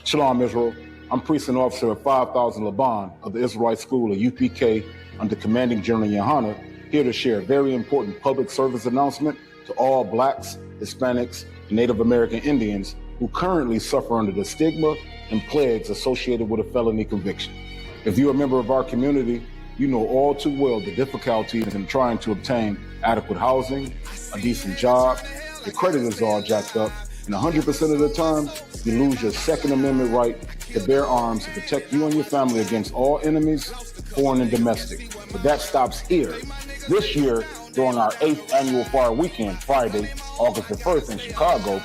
Shalom, Israel. I'm Priest and Officer of 5000 Laban of the Israelite School of UPK under Commanding General Yohana, here to share a very important public service announcement to all Blacks, Hispanics, and Native American Indians who currently suffer under the stigma and plagues associated with a felony conviction. If you're a member of our community, you know all too well the difficulties in trying to obtain adequate housing, a decent job, your credit is all jacked up, and 100% of the time, you lose your Second Amendment right to bear arms to protect you and your family against all enemies, foreign and domestic. But that stops here. This year, during our 8th annual Fire Weekend, Friday, August the 1st in Chicago,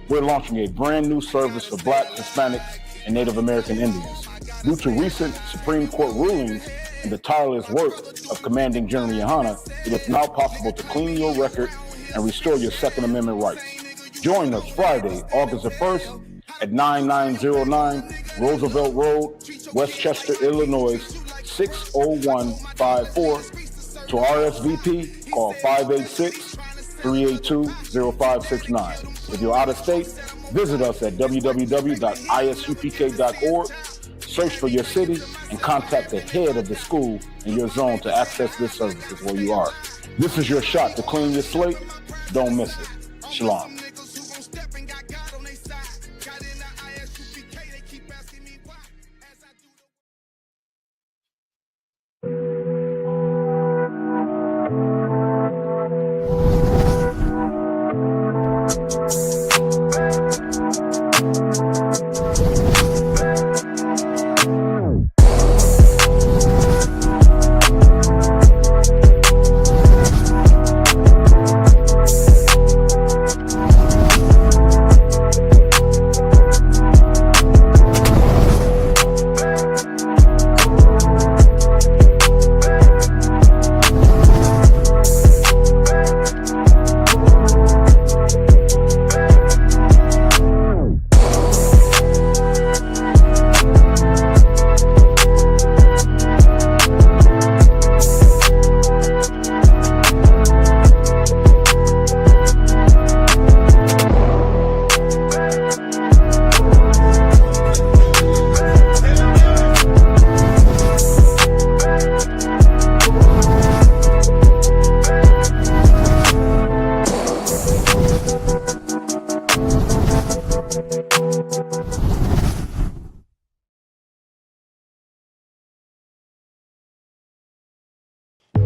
we're launching a brand new service for Black, Hispanics, and Native American Indians. Due to recent Supreme Court rulings and the tireless work of Commanding General Yohana, it is now possible to clean your record and restore your Second Amendment rights. Join us Friday, August the 1st at 9909 Roosevelt Road, Westchester, Illinois, 60154. To RSVP, call 586-382-0569. If you're out of state, visit us at www.isupk.org, search for your city, and contact the head of the school in your zone to access this service where you are. This is your shot to clean your slate. Don't miss it. Shalom.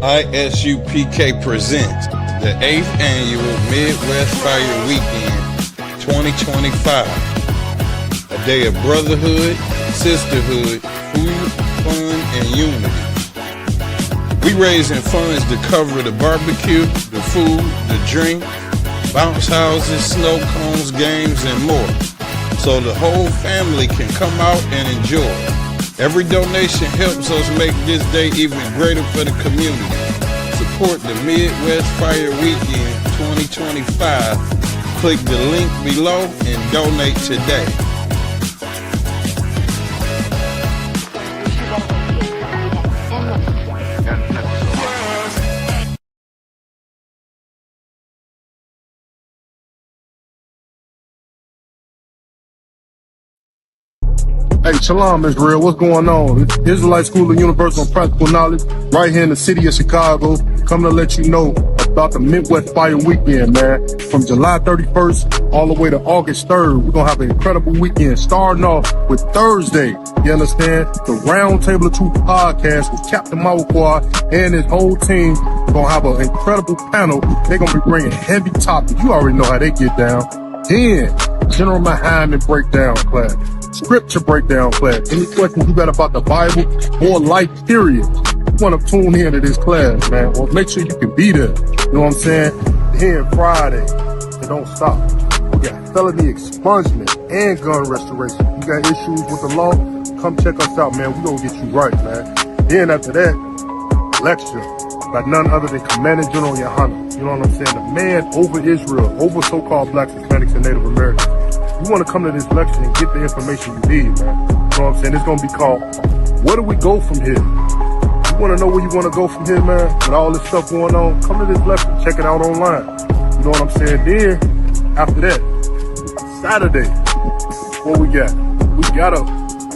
ISUPK presents the 8th annual Midwest Fire Weekend 2025. A day of brotherhood, sisterhood, food, fun, and unity. We raising funds to cover the barbecue, the food, the drink, bounce houses, snow cones, games, and more, so the whole family can come out and enjoy. Every donation helps us make this day even greater for the community. Support the Midwest Fire Weekend 2025. Click the link below and donate today. Hey, Shalom, Israel. What's going on? It's Israelite School of Universal and Practical Knowledge right here in the city of Chicago. Coming to let you know about the Midwest Fire Weekend, man. From July 31st all the way to August 3rd, we're going to have an incredible weekend, starting off with Thursday. You understand? The Round Table of Truth podcast with Captain Mawakwa and his whole team. We're going to have an incredible panel. They're going to be bringing heavy topics. You already know how they get down. Then, General Muhammad breakdown class. Scripture breakdown class. Any questions you got about the Bible or life period, you want to tune in to this class, man. Well, make sure you can be there. You know what I'm saying? Then Friday, it don't stop. We got felony expungement and gun restoration. You got issues with the law? Come check us out, man. We gonna get you right, man. Then after that, lecture by none other than Commanding General Yohana. You know what I'm saying? The man over Israel, over so-called Blacks, Hispanics, and Native Americans. You want to come to this lecture and get the information you need, man. You know what I'm saying? It's going to be called, Where Do We Go From Here? You want to know where you want to go from here, man? With all this stuff going on, come to this lecture. Check it out online. You know what I'm saying? Then, after that, Saturday, what we got? we gotta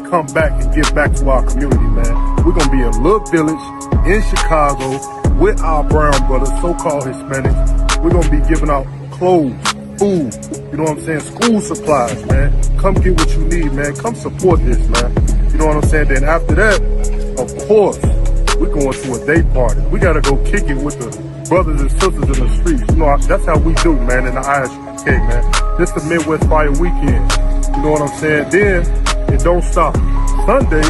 come back and give back to our community, man. We're gonna be a little village in Chicago with our brown brothers, so-called Hispanics. We're gonna be giving out clothes, food, you know what I'm saying, school supplies, man. Come get what you need, man. Come support this, man. You know what I'm saying? Then after that, of course, we're going to a day party. We gotta go kick it with the brothers and sisters in the streets. You know, that's how we do, man, in the ISUK, man. This the Midwest Fire Weekend. You know what I'm saying? Then, it don't stop. Sunday,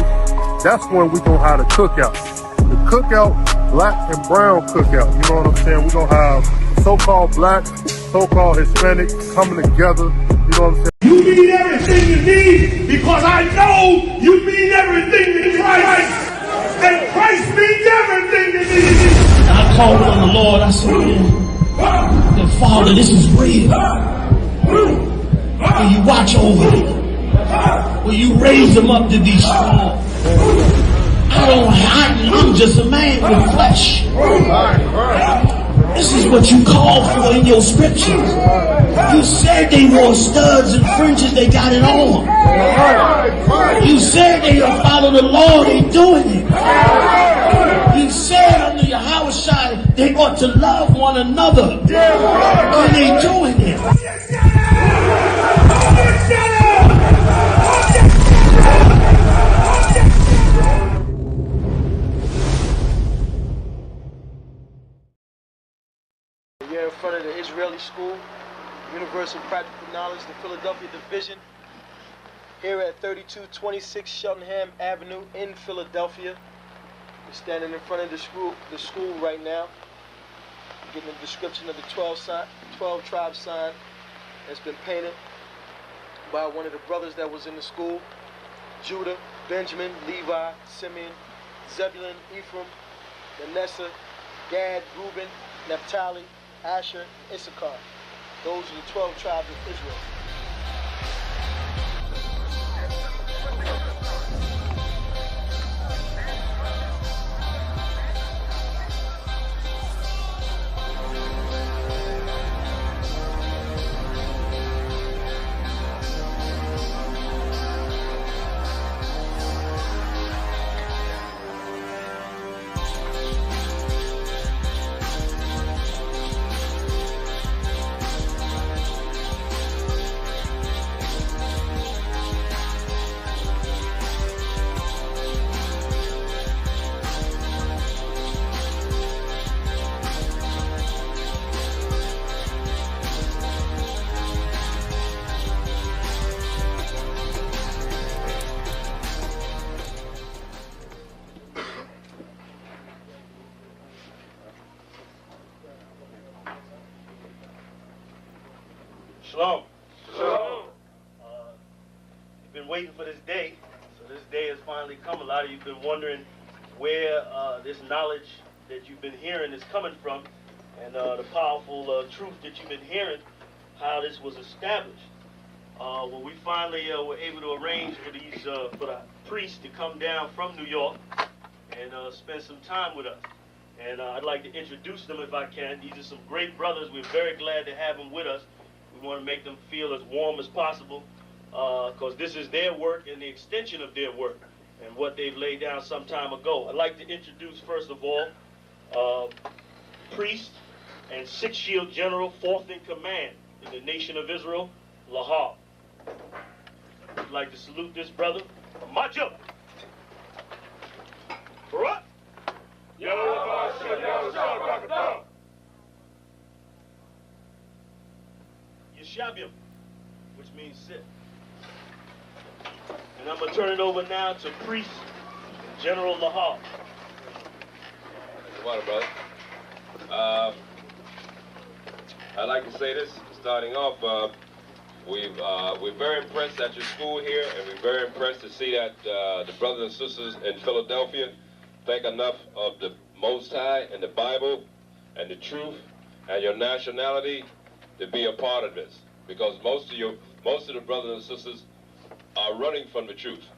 that's when we gonna have the cookout. The cookout, black and brown cookout. You know what I'm saying? We're gonna have so-called black, so-called Hispanic coming together. You know what I'm saying? You mean everything to me because I know you mean everything to Christ. And Christ means everything to me. I called on the Lord. I said, man, Father, this is real. Will you watch over me? Will you raise them up to be strong? I'm just a man with flesh. This is what you called for in your scriptures. You said they wore studs and fringes, they got it on. You said they will follow the law, they doing it. You said under Yahushua they ought to love one another, and they doing it. We're in front of the Israeli School, Universal Practical Knowledge, the Philadelphia Division, here at 3226 Cheltenham Avenue in Philadelphia. We're standing in front of the school right now, getting a description of the 12 tribe sign that's been painted by one of the brothers that was in the school: Judah, Benjamin, Levi, Simeon, Zebulun, Ephraim, Manasseh, Gad, Reuben, Naphtali, Asher, Issachar. Those are the 12 tribes of Israel. Shalom. Shalom. You've been waiting for this day, so this day has finally come. A lot of you have been wondering where this knowledge that you've been hearing is coming from, and the powerful truth that you've been hearing, how this was established. Well, we finally were able to arrange for the priests to come down from New York and spend some time with us. And I'd like to introduce them if I can. These are some great brothers. We're very glad to have them with us. We want to make them feel as warm as possible, because this is their work and the extension of their work and what they've laid down some time ago. I'd like to introduce, first of all, priest and Sixth Shield General, 4th in command in the nation of Israel, Lahab. I'd like to salute this brother. March up. Barak. Yeshabim, which means sit. And I'm going to turn it over now to Priest General Lahab. Water, brother. I'd like to say this, starting off, we're very impressed at your school here, and we're very impressed to see that the brothers and sisters in Philadelphia think enough of the Most High and the Bible and the truth and your nationality to be a part of this, because most of the brothers and sisters are running from the truth.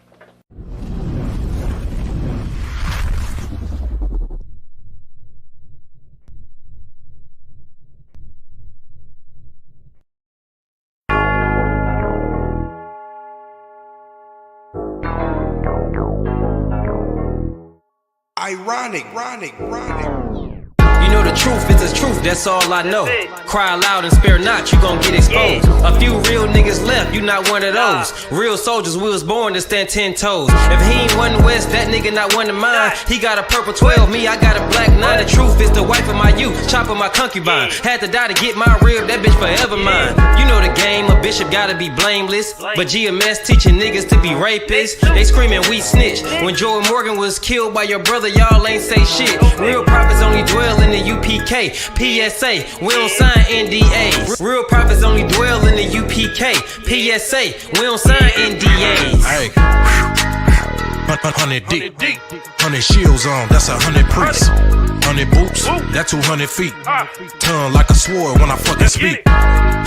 ironic. You know the truth is the truth, that's all I know. Cry loud and spare not, you gon' get exposed. A few real niggas left, you not one of those. Real soldiers, we was born to stand 10 toes. If he ain't one West, that nigga not one of mine. He got a purple 12, me, I got a black 9. The truth is the wife of my youth, chopper my concubine. Had to die to get my rib, that bitch forever mine. You know the game, a bishop gotta be blameless. But GMS teaching niggas to be rapists. They screaming we snitch. When Joe Morgan was killed by your brother, y'all ain't say shit. Real prophets only dwell in the UPK, PSA, we don't sign NDAs. Real prophets only dwell in the UPK, PSA, we don't sign NDAs. Hey, 100 deep, 100 shields on, that's 100 priests. 100 boots, that's 200 feet. Tongue like a sword when I fucking speak.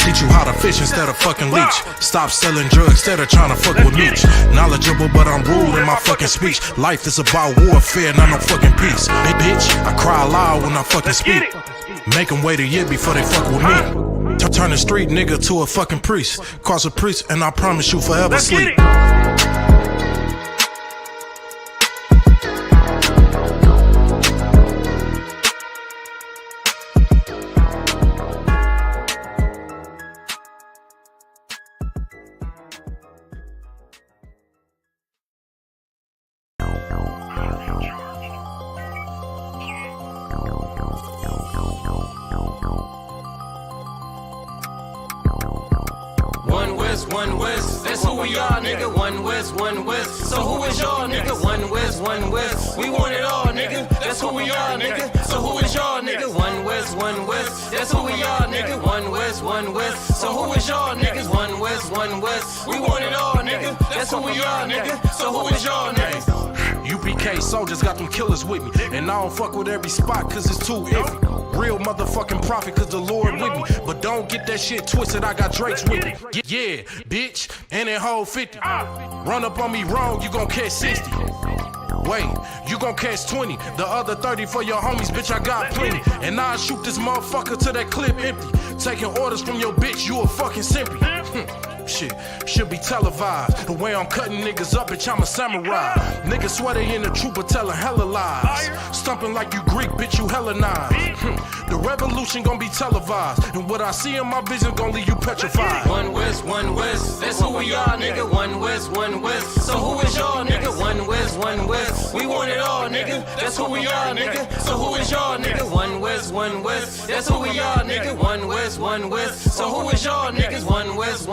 Teach you how to fish instead of fucking leech. Stop selling drugs instead of trying to fuck with me. Knowledgeable, but I'm rude in my fucking speech. Life is about warfare, not no fucking peace. Hey, bitch, I cry loud when I fucking speak. Make them wait a year before they fuck with me. Turn a street nigga to a fucking priest. Cross a priest, and I promise you forever sleep. One West, that's who we are, nigga. One West. So who is y'all, nigga? One West. We want it all, nigga. That's who we are, nigga. So who is y'all, nigga? One West. That's who we are, nigga. One West. So who is y'all, niggas? One West. We want it all, nigga. That's who we are, nigga. So who is y'all, niggas? UPK soldiers got them killers with me. And I don't fuck with every spot cause it's too iffy. Real motherfucking prophet cause the Lord with me. But don't get that shit twisted, I got Drake's with me. Yeah, bitch, and that whole 50. Run up on me wrong, you gon' catch 60. Wait, you gon' catch 20. The other 30 for your homies, bitch, I got plenty. And I'll shoot this motherfucker till that clip empty. Taking orders from your bitch, you a fucking simpy. Shit, should be televised. The way I'm cutting niggas up, bitch, I'm a samurai. Niggas swear they in the truth, but telling hella lies. Stumping like you Greek, bitch, you Hellenized. The revolution gon' be televised. And what I see in my vision gon' leave you petrified. One West, that's who we are, nigga. One West. So who is y'all, nigga? One West. We want it all, nigga. That's who we are, nigga. So who is y'all, nigga? One West. That's who we are, nigga. One West. So who is y'all, niggas? One West.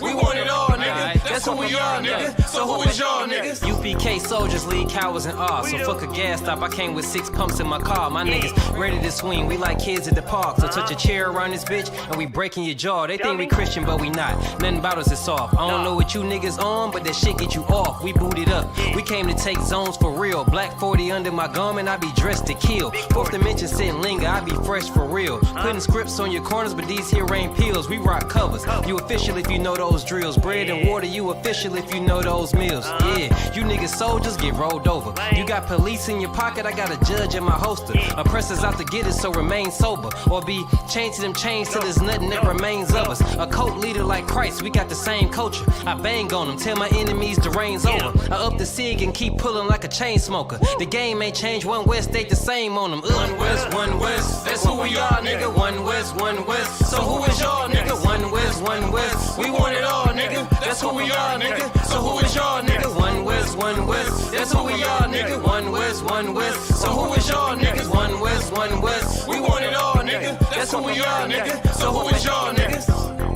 We want it all, nigga. That's who we are, nigga. So who is y'all, niggas? UPK soldiers lead cowards and all. So fuck a gas stop. I came with 6 pumps in my car. My niggas ready to swing. We like kids at the park. So touch a chair around this bitch and we breaking your jaw. They think we Christian, but we not. Nothing about us is soft. I don't know what you niggas on, but that shit get you off. We booted up. We came to take zones for real. Black 40 under my garment. I be dressed to kill. Fourth dimension sitting linger. I be fresh for real. Putting scripts on your corners, but these here ain't pills. We rock covers. You official if you know those drills. Bread and water, you official if you know those meals. Yeah, you niggas soldiers get rolled over. You got police in your pocket, I got a judge in my holster. Oppressors out to get us, so remain sober. Or be chained to them chains till there's nothing that remains of us. A cult leader like Christ, we got the same culture. I bang on them, tell my enemies the reign's over. I up the sig and keep pulling like a chain smoker. The game ain't changed, One West stayed the same on them. One West, that's who we are, nigga. One West. So who is y'all, nigga? One West. We want it all, nigga. That's who we are, nigga. So who is y'all, nigga? One West. That's who we are, nigga. One West. So who is y'all, niggas? One West. We want it all, nigga. That's who we are, nigga. So who is y'all, niggas?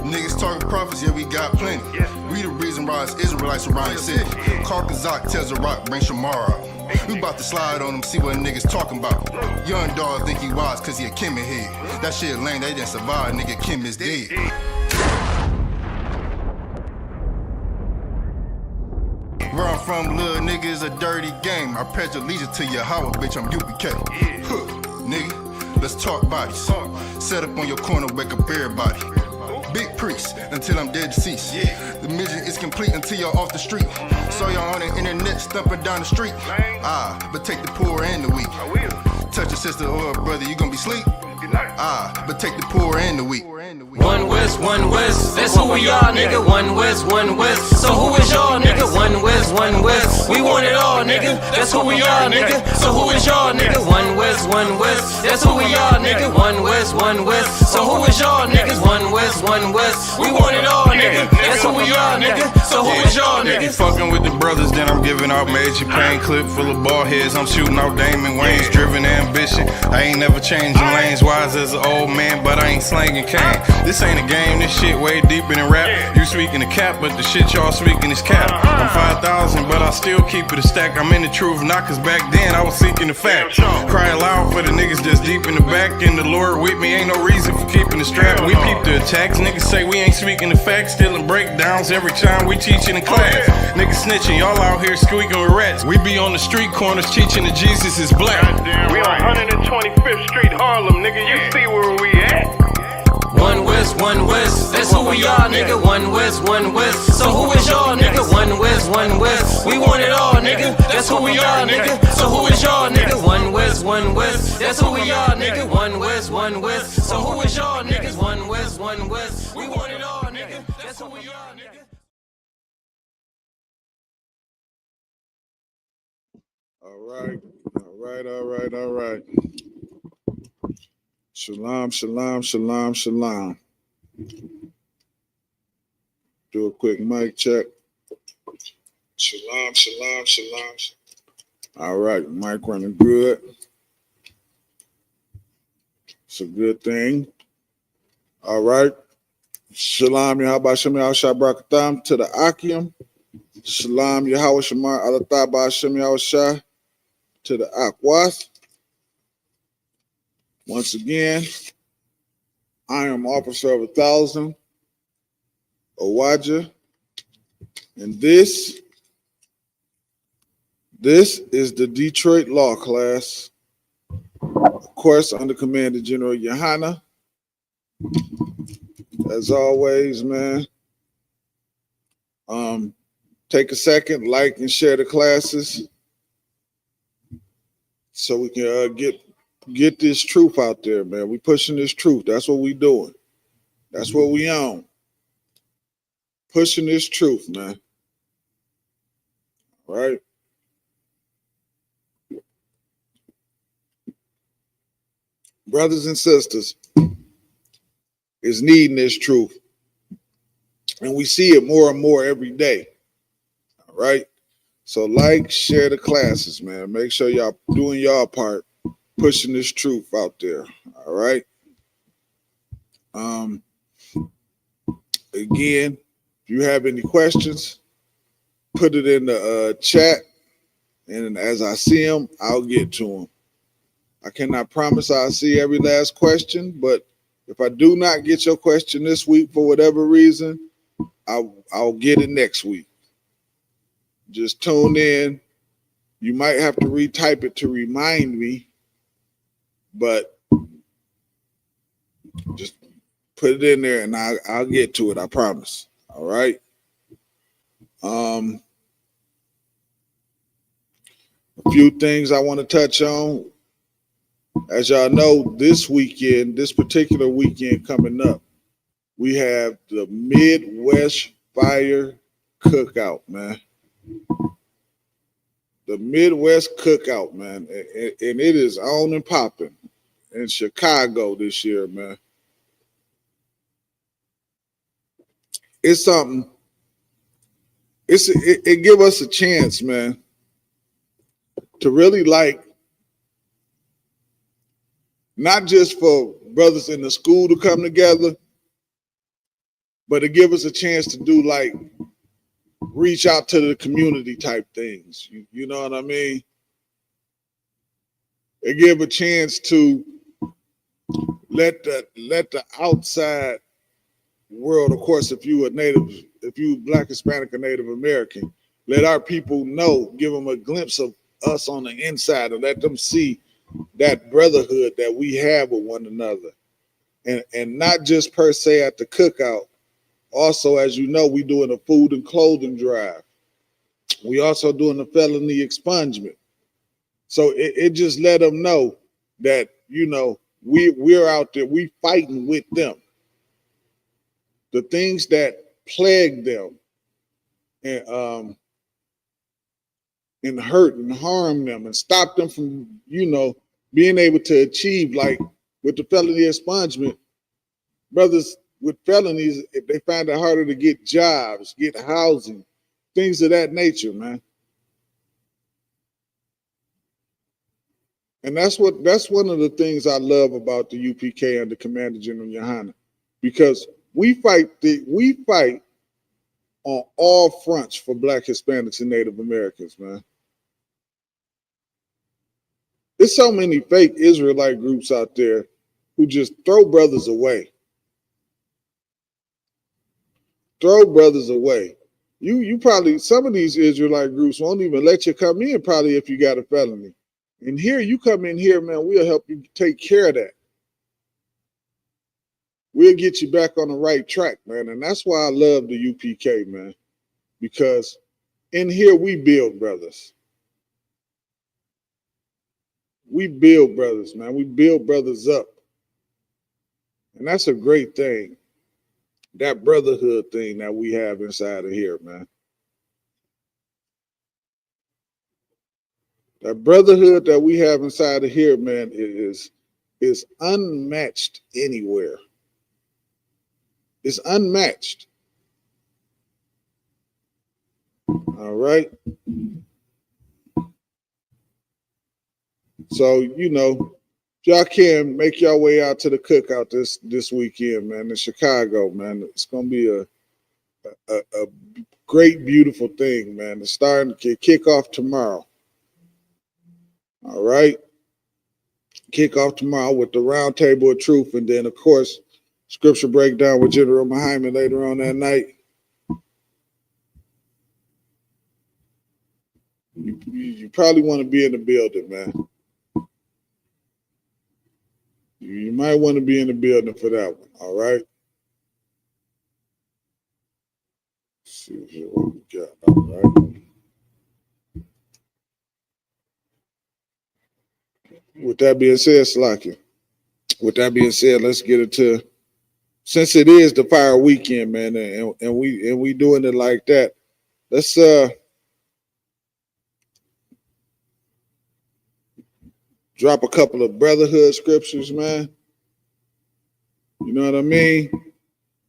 Niggas talking prophets, yeah, we got plenty. We the reason why it's Israelites around the city. Kazak tells a rock, bring Shamar out. We about to slide on them, see what niggas talking about. Young dog think he wise cause he a Kim head. That shit lame, they didn't survive, nigga, Kim is dead. Where I'm from, little nigga, is a dirty game. I pledge allegiance to Yahweh, bitch, I'm UPK. Huh, nigga, let's talk bodies. Set up on your corner, wake up everybody. Big priest, until I'm dead deceased. The mission is complete until y'all off the street. Saw y'all on the internet, stumping down the street. But take the poor and the weak. Touch your sister or brother, you gonna be sleep. But take the poor and the weak. One West, that's who we are, nigga. One West. So who is y'all, nigga? One West. We want it all, nigga. That's who we are, nigga. So who is y'all, nigga? One West. That's who we are, nigga. One West. So who is y'all, niggas? One West. We want it all, nigga. That's who we are, nigga. So who is y'all, If you nigga? fucking with the brothers, then I'm giving out major pain. Clip full of ball heads, I'm shooting out Damon Wayne's. Driven ambition, I ain't never changing lanes. Wise as an old man, but I ain't slanging cane. This ain't a game, this shit way deeper than rap. You speaking the cap, but the shit y'all speaking is cap. I'm 5,000, but I still keep it a stack. I'm in the truth, not cause back then I was seeking the fact. Crying loud for the niggas that's deep in the back. And the Lord with me, ain't no reason for keeping the strap. We peep the attacks, niggas say we ain't speaking the facts. Stealing breakdowns every time we teaching in class. Niggas snitching, y'all out here squeaking with rats. We be on the street corners teaching that Jesus is black. We on 125th Street, Harlem, nigga. You see where we at? One West, that's who we are, nigga. One West. So who is y'all, nigga? One West. We want it all, nigga. That's who we are, nigga. So who is y'all, nigga? One West. That's who we are, nigga. One West. So who is y'all, niggas? One West. We want it all, nigga. That's who we are, nigga. All right. Shalom. Do a quick mic check. Shalom. All right, mic running good. It's a good thing. All right. Shalom Yahweh Shem Yahushua Barakatam to the Akim. Shalom Yahweh Shemar Alataba Shem Yahushua to the Akwath. Once again, I am Officer of 1,000, Owaja, and this is the Detroit Law Class, of course, under Commander General Yohana. As always, man, take a second, like and share the classes so we can get this truth out there, man. We pushing this truth. That's what we doing. That's what we on. Pushing this truth, man. All right. Brothers and sisters is needing this truth. And we see it more and more every day. All right. So like, share the classes, man. Make sure y'all doing y'all part, pushing this truth out there. All right. Again, if you have any questions, put it in the chat, and as I see them, I'll get to them. I cannot promise I'll see every last question, but if I do not get your question this week for whatever reason, I'll get it next week. Just tune in. You might have to retype it to remind me, but just put it in there and I'll get to it, I promise. All right. A few things I want to touch on. As y'all know, this particular weekend coming up, we have the Midwest Fire Cookout, man. The Midwest Cookout, man. And it is on and popping in Chicago this year, man. It's something. It give us a chance, man, to really not just for brothers in the school to come together, but to give us a chance to do reach out to the community type things. You know what I mean? It give a chance to let the outside world, of course, if you Black, Hispanic, or Native American, let our people know, give them a glimpse of us on the inside, and let them see that brotherhood that we have with one another. And not just per se at the cookout. Also, as you know, we doing a food and clothing drive. We also doing a felony expungement. So it just let them know that, we're out there, we fighting with them. The things that plague them and hurt and harm them and stop them from, being able to achieve, like with the felony expungement, brothers with felonies, they find it harder to get jobs, get housing, things of that nature, man. And that's one of the things I love about the UPK under Commander General Yohana, because we fight on all fronts for Black, Hispanics, and Native Americans, man. There's so many fake Israelite groups out there who just throw brothers away. Throw brothers away. You probably, some of these Israelite groups won't even let you come in probably if you got a felony. And here you come in here, man, we'll help you take care of that. We'll get you back on the right track, man. And that's why I love the UPK, man, because in here we build brothers. We build brothers, man. We build brothers up. And that's a great thing. That brotherhood thing that we have inside of here, man. That brotherhood that we have inside of here, man, is unmatched anywhere. It's unmatched. All right. So, if y'all can make your way out to the cookout this weekend, man, in Chicago, man. It's gonna be a great, beautiful thing, man. It's starting to kick off tomorrow. All right. Kick off tomorrow with the round table of truth, and then of course, scripture breakdown with General Muhammad later on that night. You probably want to be in the building, man. You might want to be in the building for that one. All right. Let's see what we got. All right. With that being said, Slaki, with that being said, let's get into, since it is the fire weekend, man, and we doing it like that, let's drop a couple of brotherhood scriptures, man. You know what I mean?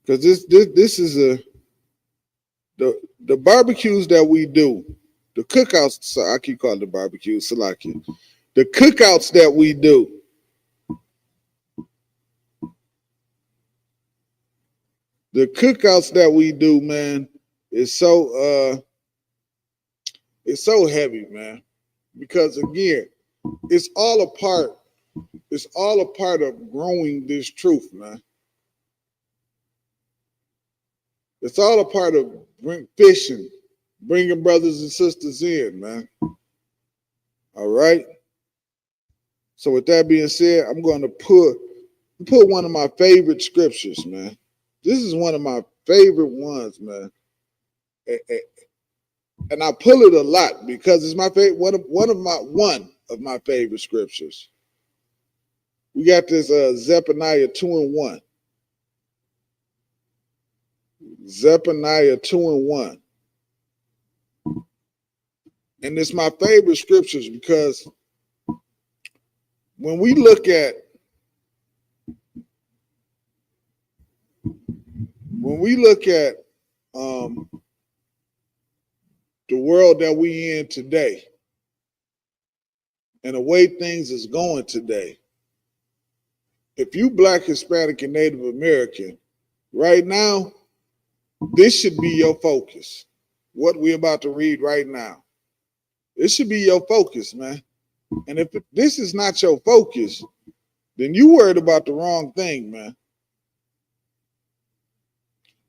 Because this is the barbecues that we do, the cookouts. So I keep calling it barbecues, Salaki. The cookouts that we do. The cookouts that we do, man, is so heavy, man. Because again, it's all a part of growing this truth, man. It's all a part of fishing, bringing brothers and sisters in, man. All right. So with that being said, I'm going to put one of my favorite scriptures, man. This is one of my favorite ones, man. And I pull it a lot because it's my favorite, one of my favorite scriptures. We got this Zephaniah 2:1. Zephaniah 2:1. And it's my favorite scriptures because when we look at the world that we in today and the way things is going today, if you Black, Hispanic, and Native American, right now, this should be your focus. What we're about to read right now. It should be your focus, man. And if this is not your focus, then you worried about the wrong thing, man.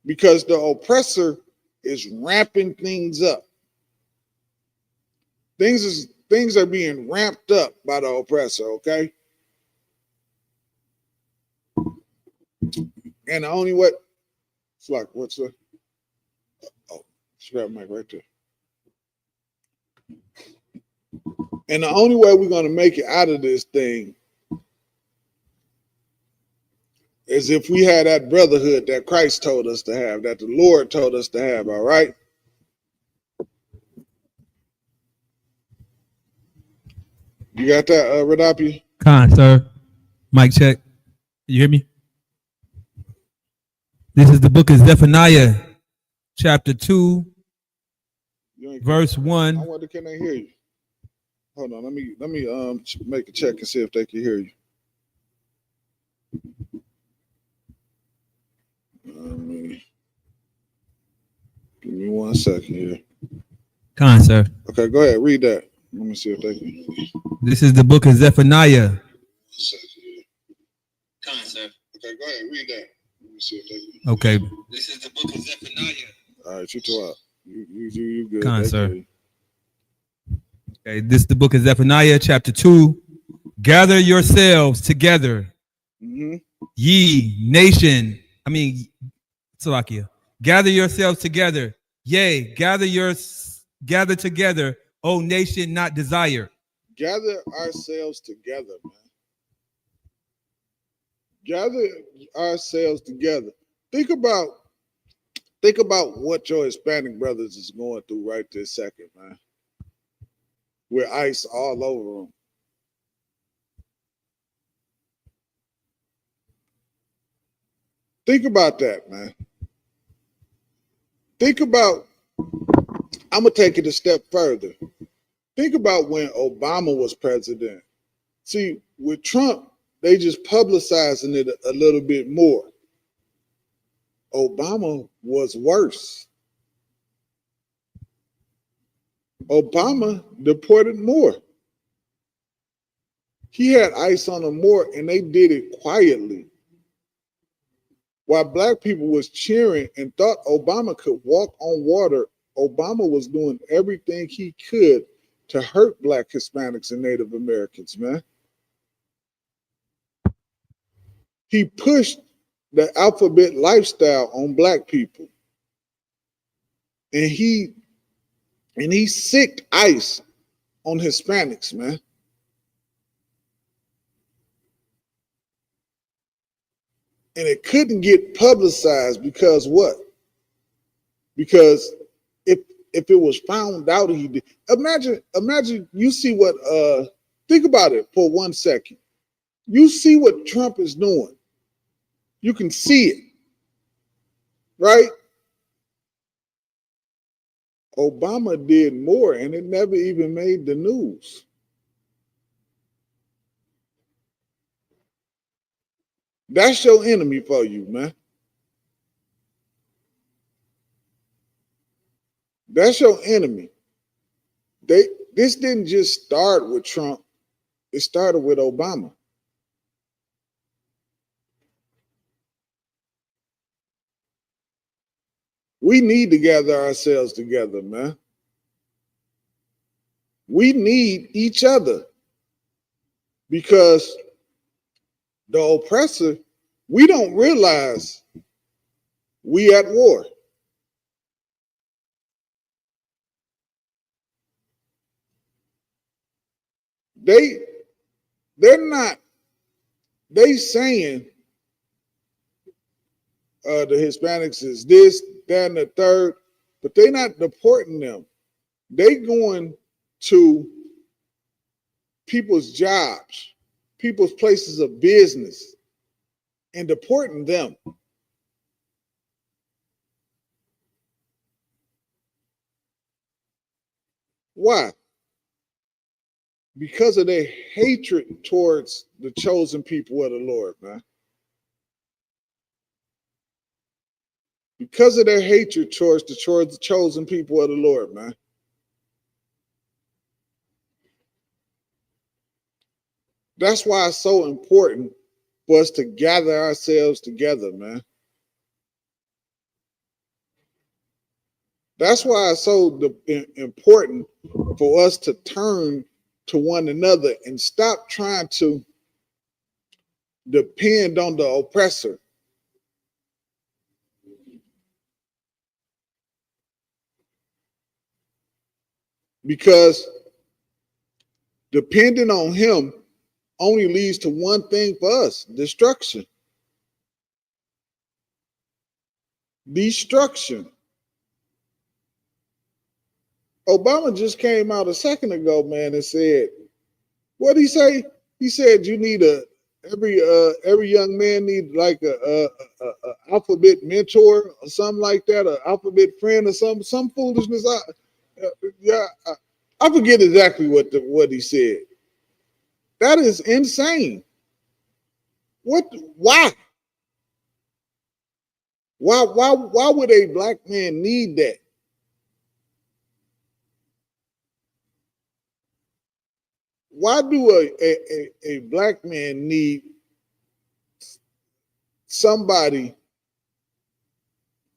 Because the oppressor is ramping things up. Things are being ramped up by the oppressor, okay? And the only way, it's like, what's the, oh, scrap mic right there. And the only way we're going to make it out of this thing as if we had that brotherhood that Christ told us to have, that the Lord told us to have, all right? You got that, Radapi? Con, sir. Mic check. You hear me? This is the book of Zephaniah, chapter 2, verse 1. I wonder, can they hear you? Hold on, let me make a check and see if they can hear you. Give me 1 second here. Con, sir. Okay, go ahead, read that. Let me see if they can. This is the book of Zephaniah. Con, sir. Okay, go ahead, read that. Let me see if they can. Okay. This is the book of Zephaniah. All right, you two out. You good. Con, sir. Okay, this is the book of Zephaniah, chapter 2. Gather yourselves together, ye nation. Salakia. Gather yourselves together. Yea, gather together, O nation not desired. Gather ourselves together, man. Gather ourselves together. Think about what your Hispanic brothers is going through right this second, man. With ICE all over them. Think about that, man. Think about, I'm going to take it a step further. Think about when Obama was president. See, with Trump, they just publicizing it a little bit more. Obama was worse. Obama deported more. He had ICE on him more, and they did it quietly. While black people was cheering and thought Obama could walk on water, Obama was doing everything he could to hurt black Hispanics and Native Americans, man. He pushed the alphabet lifestyle on black people. And he sicked ICE on Hispanics, man. And it couldn't get publicized because what? Because if it was found out he did, imagine you see what think about it for 1 second. You see what Trump is doing. You can see it, right? Obama did more and it never even made the news. That's your enemy for you, man. That's your enemy. This didn't just start with Trump. It started with Obama. We need to gather ourselves together, man. We need each other because the oppressor, we don't realize we at war. They saying the Hispanics is this, that, and the third, but they not deporting them. They going to people's jobs, people's places of business, and deporting them. Why? Because of their hatred towards the chosen people of the Lord, man. Because of their hatred towards the chosen people of the Lord, man. That's why it's so important for us to gather ourselves together, man. That's why it's so important for us to turn to one another and stop trying to depend on the oppressor. Because depending on him only leads to one thing for us: destruction. destruction. Obama just came out a second ago, man, and said, what did he say? He said you need every young man need like a alphabet mentor or something like that, an alphabet friend or some foolishness. I forget exactly what he said. That is insane. Why? Why would a black man need that? Why do a black man need somebody?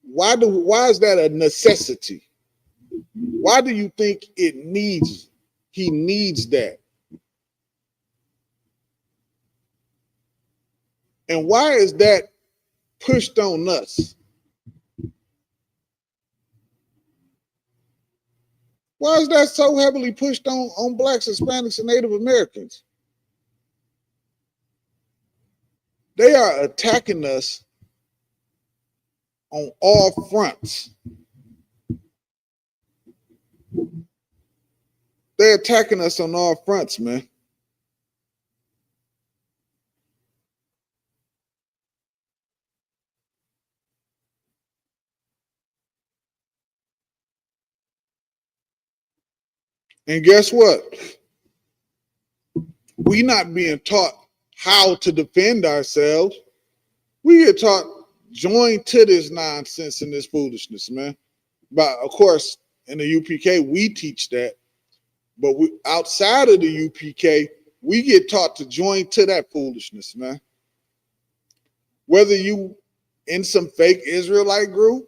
Why is that a necessity? Why do you think he needs that? And why is that pushed on us? Why is that so heavily pushed on blacks, Hispanics, and Native Americans? They are attacking us on all fronts. They're attacking us on all fronts, man. And guess what? We not being taught how to defend ourselves. We get taught join to this nonsense and this foolishness, man. But of course, in the UPK, we teach that. But outside of the UPK, we get taught to join to that foolishness, man. Whether you in some fake Israelite group,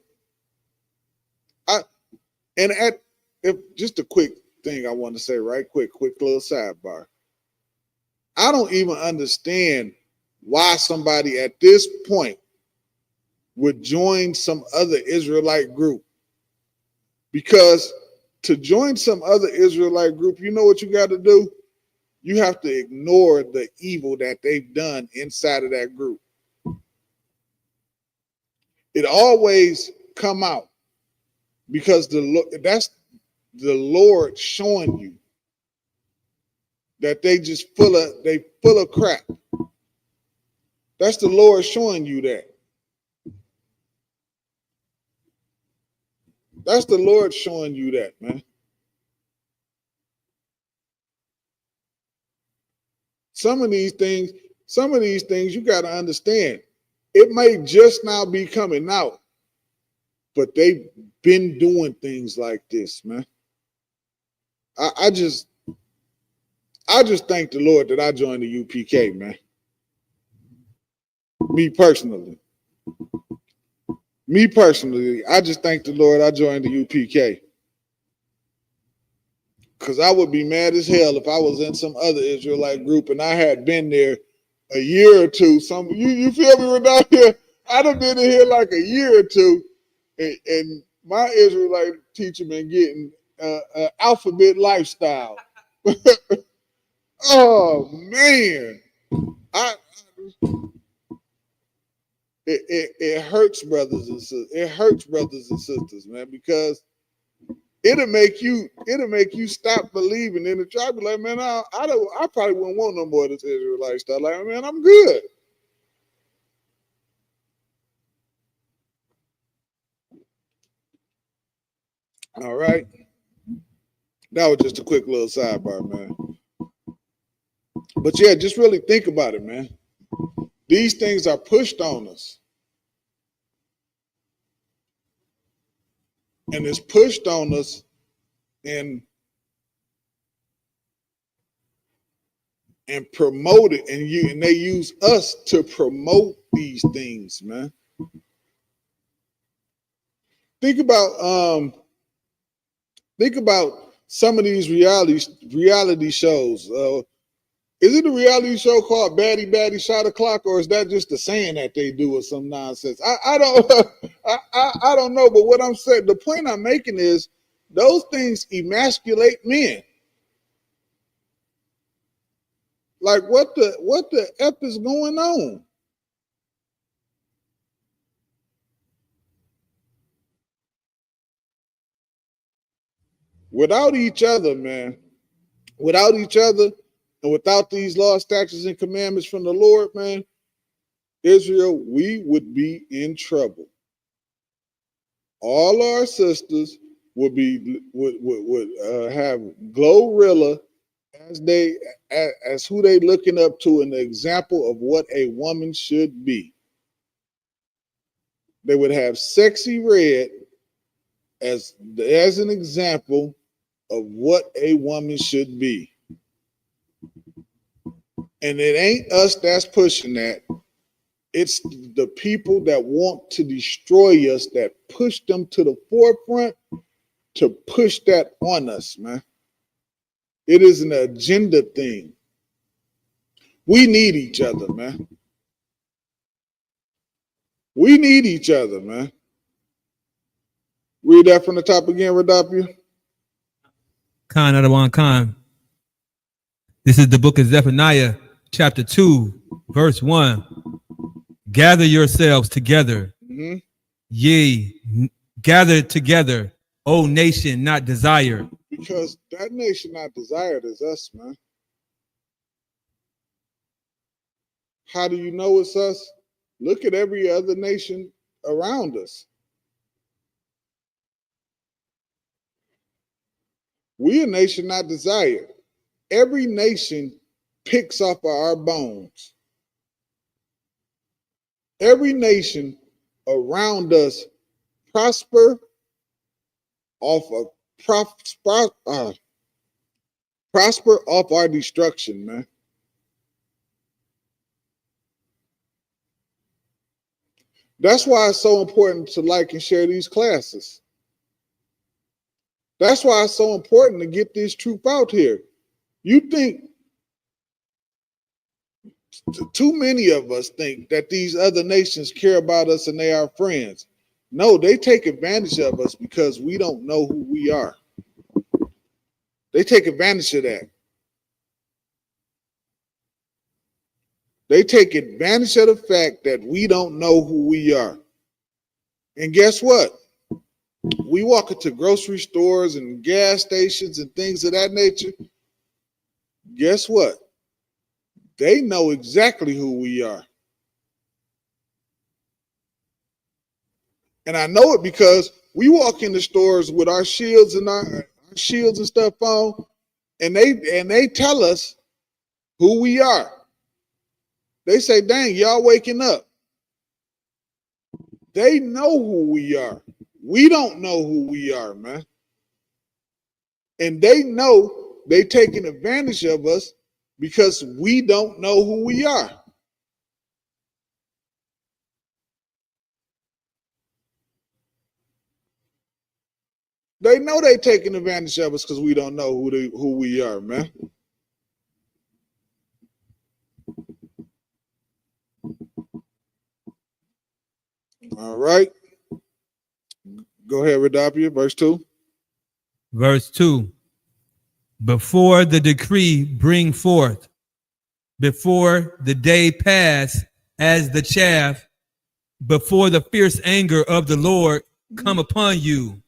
just a quick thing I want to say right quick little sidebar. I don't even understand why somebody at this point would join some other Israelite group. Because to join some other Israelite group, you know what you got to do? You have to ignore the evil that they've done inside of that group. It always come out because that's the Lord showing you that they full of crap. That's the Lord showing you that. That's the Lord showing you that, man. Some of these things you got to understand. It may just now be coming out, but they've been doing things like this, man. I just thank the Lord that I joined the UPK, man. Me personally, I just thank the Lord I joined the UPK. Because I would be mad as hell if I was in some other Israelite group and I had been there a year or two. You feel me right now here? I'd have been in here like a year or two, and my Israelite teacher been getting alphabet lifestyle. Oh man, it hurts brothers and sisters. It hurts brothers and sisters, man, because it'll make you stop believing in the tribe. Like, man, I probably wouldn't want no more of this Israelite lifestyle. Like, man, I'm good. All right. That was just a quick little sidebar, man. But yeah, just really think about it, man. These things are pushed on us. And it's pushed on us and promoted, and they use us to promote these things, man. Think about some of these reality shows. Is it a reality show called Baddie Shot O'Clock, or is that just a saying that they do or some nonsense? I don't know. But what I'm saying, the point I'm making is those things emasculate men. Like what the F is going on? Without each other, man, without each other and without these laws, statutes, and commandments from the Lord, man, Israel, we would be in trouble. All our sisters would have Glorilla as who they looking up to, and the example of what a woman should be. They would have Sexy Red as an example of what a woman should be. And it ain't us that's pushing that. It's the people that want to destroy us that push them to the forefront to push that on us, man. It is an agenda thing. We need each other, man. We need each other, man. Read that from the top again, Radapia. Khan Adawan Khan. This is the book of Zephaniah, chapter 2, verse 1. Gather yourselves together, ye gathered together, O nation not desired. Because that nation not desired is us, man. How do you know it's us? Look at every other nation around us. We a nation not desired. Every nation picks off of our bones. Every nation around us prosper off of prosper off our destruction, man. That's why it's so important to like and share these classes. That's why it's so important to get this truth out here. You think too many of us think that these other nations care about us and they are friends. No, they take advantage of us because we don't know who we are. They take advantage of that. They take advantage of the fact that we don't know who we are. And guess what? We walk into grocery stores and gas stations and things of that nature. Guess what? They know exactly who we are. And I know it because we walk in the stores with our shields and our shields and stuff on, and they tell us who we are. They say, dang, y'all waking up. They know who we are. We don't know who we are, man. And they know they taking advantage of us because we don't know who we are. They know they taking advantage of us because we don't know who we are, man. All right. Go ahead, Radapia, verse 2. Verse 2. Before the decree bring forth, before the day pass as the chaff, before the fierce anger of the Lord come upon you,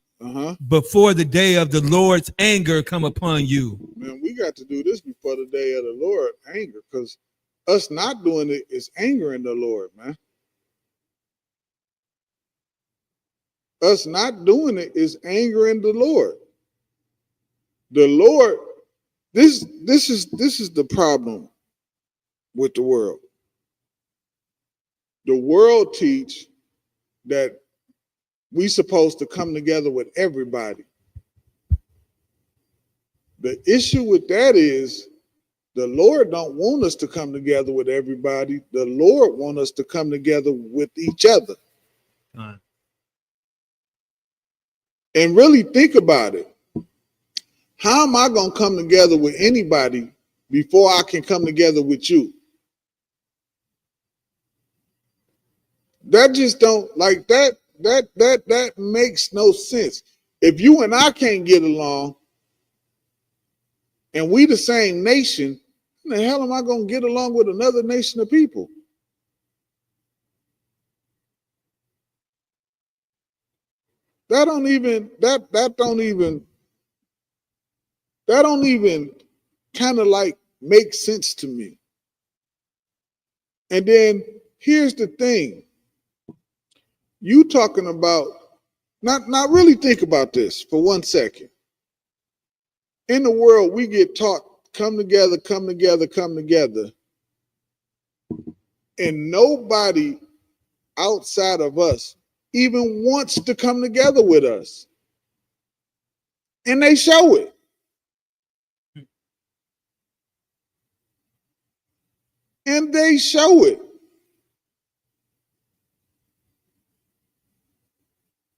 before the day of the Lord's anger come upon you. Man, we got to do this before the day of the Lord anger, because us not doing it is angering the Lord, man. Us not doing it is angering the Lord. The Lord, this is the problem with the world. The world teach that we supposed to come together with everybody. The issue with that is the Lord don't want us to come together with everybody. The Lord want us to come together with each other. And really think about it. How am I going to come together with anybody before I can come together with you? That just don't, like, that makes no sense. If you and I can't get along and we the same nation, how the hell am I going to get along with another nation of people? That don't even That don't even kind of like make sense to me. And then here's the thing. You talking about, not really think about this for 1 second. In the world, we get taught, come together, come together, come together. And nobody outside of us even wants to come together with us. And they show it. And they show it.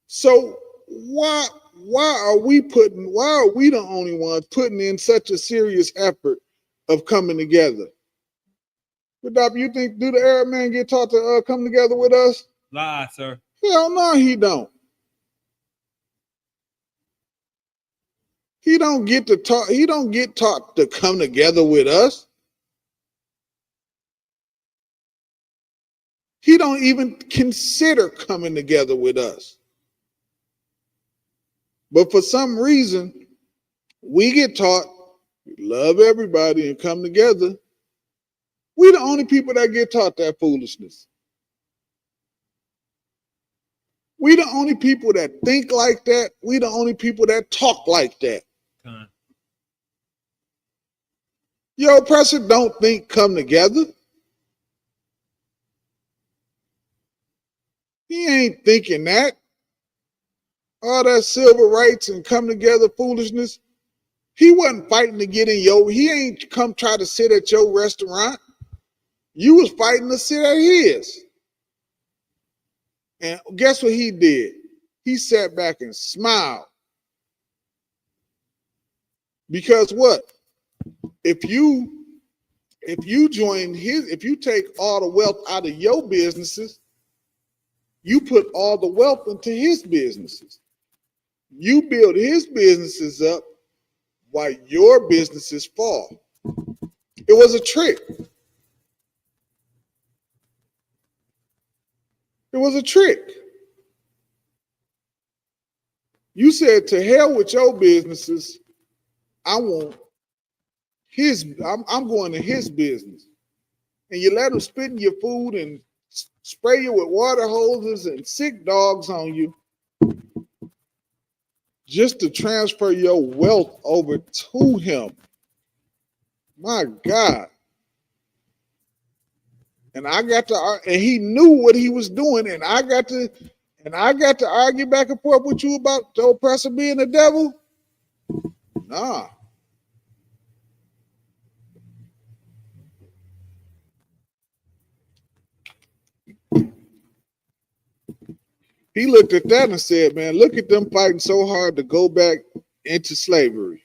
So why are we the only ones putting in such a serious effort of coming together? But Doc, you think, do the Arab man get taught to come together with us? Lie, sir. Hell no, he don't. He don't get taught to come together with us. He don't even consider coming together with us. But for some reason, we get taught, love everybody and come together. We the only people that get taught that foolishness. We the only people that think like that. We the only people that talk like that. Your oppressor don't think come together. He ain't thinking that. All that civil rights and come together foolishness. He wasn't fighting to get in he ain't come try to sit at your restaurant. You was fighting to sit at his. And guess what he did? He sat back and smiled. Because what? If you take all the wealth out of your businesses, you put all the wealth into his businesses. You build his businesses up while your businesses fall. It was a trick. It was a trick. You said, to hell with your businesses. I'm going to his business. And you let him spit in your food and spray you with water hoses and sick dogs on you just to transfer your wealth over to him. My God. And he knew what he was doing, and I got to argue back and forth with you about the oppressor being the devil? Nah. He looked at that and said, man, look at them fighting so hard to go back into slavery.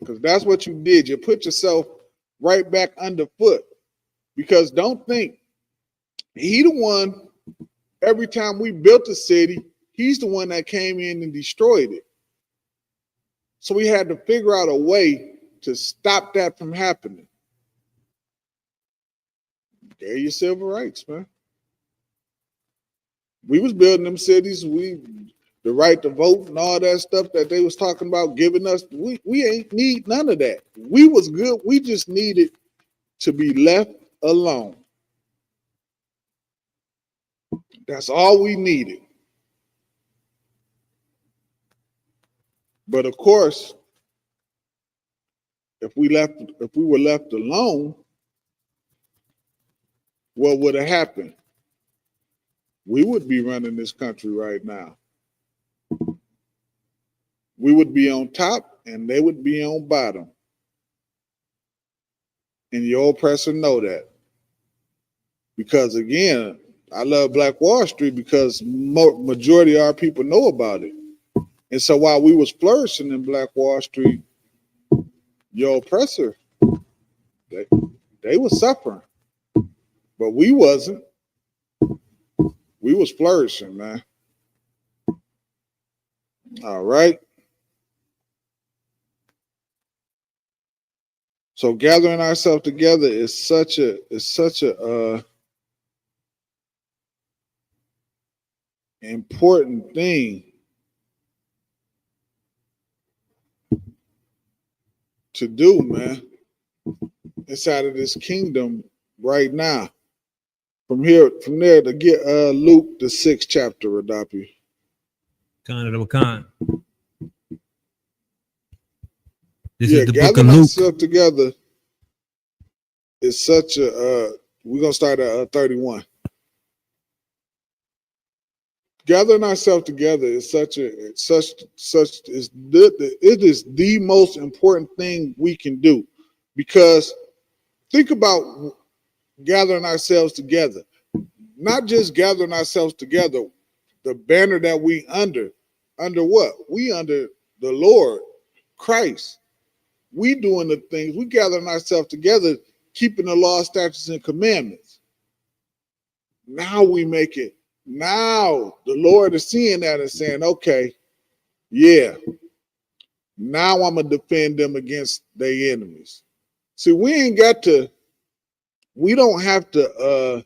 Because that's what you did. You put yourself right back underfoot. Because don't think, he the one, every time we built a city, he's the one that came in and destroyed it. So we had to figure out a way to stop that from happening. There your civil rights, man. We was building them cities, the right to vote and all that stuff that they was talking about giving us. We ain't need none of that. We was good. We just needed to be left alone. That's all we needed. But of course, if we were left alone, what would have happened? We would be running this country right now. We would be on top and they would be on bottom. And your oppressor know that. Because again, I love Black Wall Street because majority of our people know about it. And so while we was flourishing in Black Wall Street, your oppressor, they was suffering. But we wasn't. We was flourishing, man. All right. So gathering ourselves together is such a important thing to do, man, inside of this kingdom right now. From there to get Luke the 6th chapter, Radapi. Khan. This is the book of Luke. Ourselves together is such a we're gonna start at 31. Gathering ourselves together is it is the most important thing we can do, because think about gathering ourselves together, not just gathering ourselves together, the banner that we under what? We under the Lord Christ. We doing the things, we gathering ourselves together, keeping the law, statutes, and commandments. Now we make it. Now the Lord is seeing that and saying, okay, yeah, now I'm gonna defend them against their enemies. See, we don't have to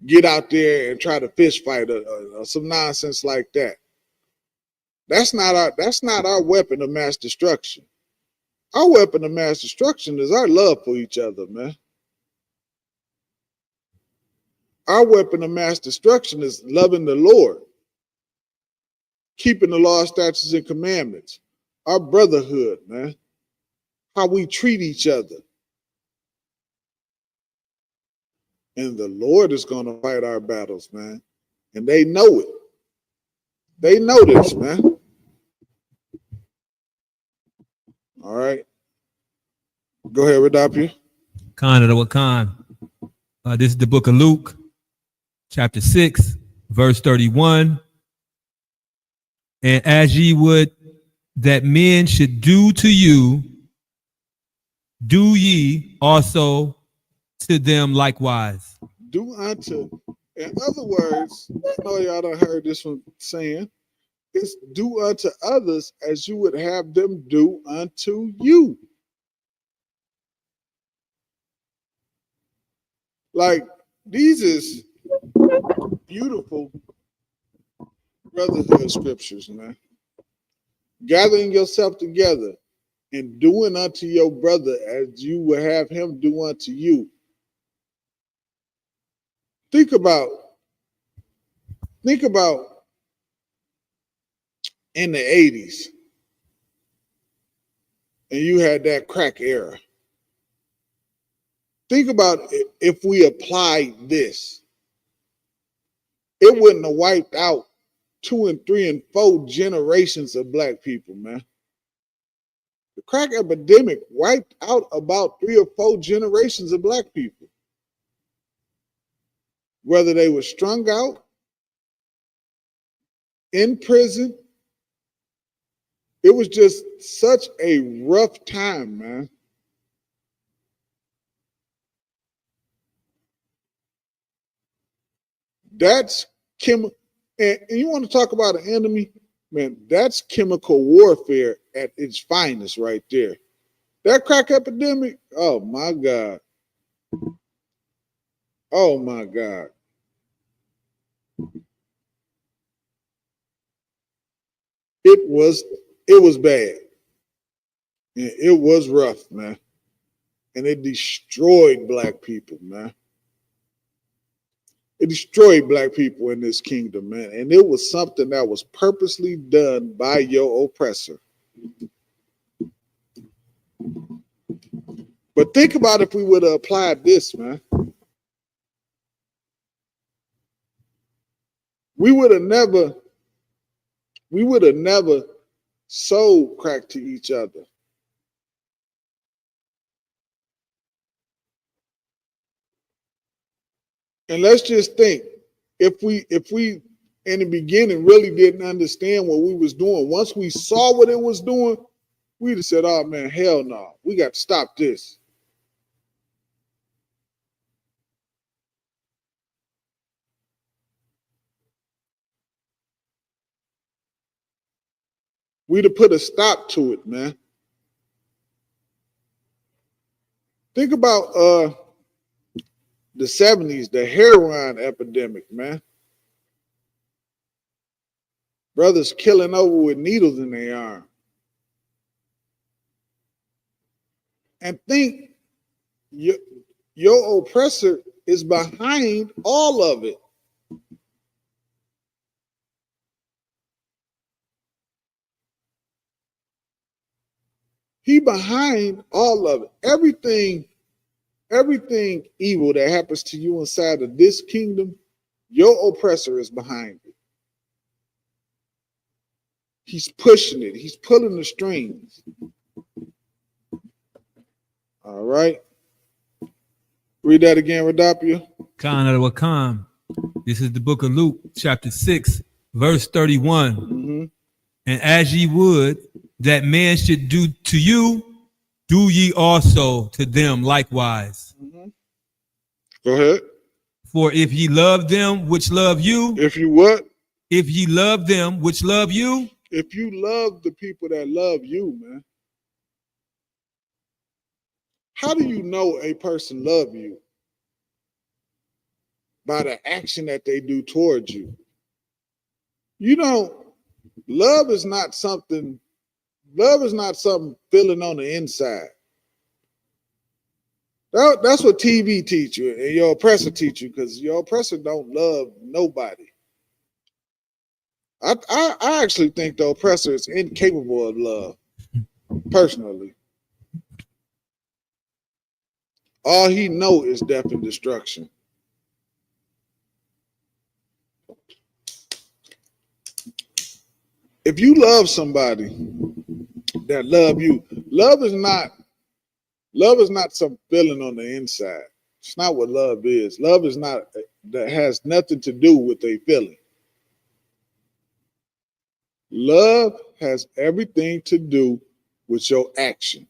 get out there and try to fish fight or some nonsense like that. That's not our weapon of mass destruction. Our weapon of mass destruction is our love for each other, man. Our weapon of mass destruction is loving the Lord, keeping the law, statutes, and commandments, our brotherhood, man, how we treat each other. And the Lord is going to fight our battles, man. And they know it. They know this, man. All right. Go ahead, Radapi. Khan. This is the book of Luke, chapter 6, verse 31. And as ye would that men should do to you, do ye also to them likewise. Do unto, in other words, I know y'all done heard this one saying, it's do unto others as you would have them do unto you. Like, these is beautiful brotherhood scriptures, man. Gathering yourself together and doing unto your brother as you would have him do unto you. Think about in the 80s, and you had that crack era. Think about if we applied this. It wouldn't have wiped out 2 and 3 and 4 generations of black people, man. The crack epidemic wiped out about 3 or 4 generations of black people. Whether they were strung out, in prison, it was just such a rough time, man. That's and you want to talk about an enemy, man, that's chemical warfare at its finest right there. That crack epidemic, oh my God. Oh my God. It was bad. It was rough, man. And it destroyed black people, man. It destroyed black people in this kingdom, man. And it was something that was purposely done by your oppressor. But think about if we would have applied this, man. We would have never sold crack to each other. And let's just think, if we in the beginning really didn't understand what we was doing, once we saw what it was doing, we'd have said, oh man, hell no, we got to stop this. We'd have put a stop to it, man. Think about the 70s, the heroin epidemic, man. Brothers killing over with needles in their arm. and think your oppressor is behind all of it. He behind all of it. Everything evil that happens to you inside of this kingdom, your oppressor is behind it. He's pushing it. He's pulling the strings. All right. Read that again, Radapia. Khan of the Wakam. This is the book of Luke, chapter 6, verse 31. Mm-hmm. And as ye would that man should do to you, do ye also to them likewise. Mm-hmm. Go ahead. For if ye love them which love you. If you what? If ye love them which love you. If you love the people that love you, man. How do you know a person love you? By the action that they do towards you. You know, love is not something feeling on the inside. That's what TV teach you and your oppressor teach you, because your oppressor don't love nobody. I actually think the oppressor is incapable of love, personally. All he know is death and destruction. If you love somebody that love you, love is not some feeling on the inside. It's not what love is. Love is not, that has nothing to do with a feeling. Love has everything to do with your action.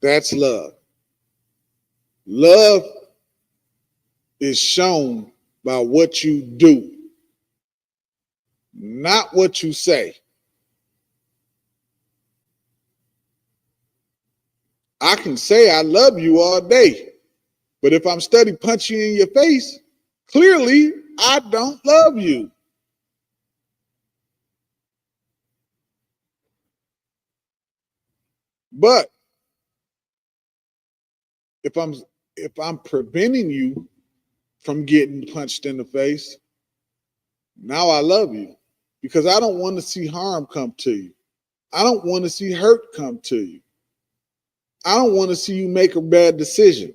That's love. Love is shown by what you do, not what you say. I can say I love you all day, but if I'm steady punching you in your face, clearly I don't love you. But if I'm preventing you from getting punched in the face, now I love you, because I don't want to see harm come to you. I don't want to see hurt come to you. I don't want to see you make a bad decision.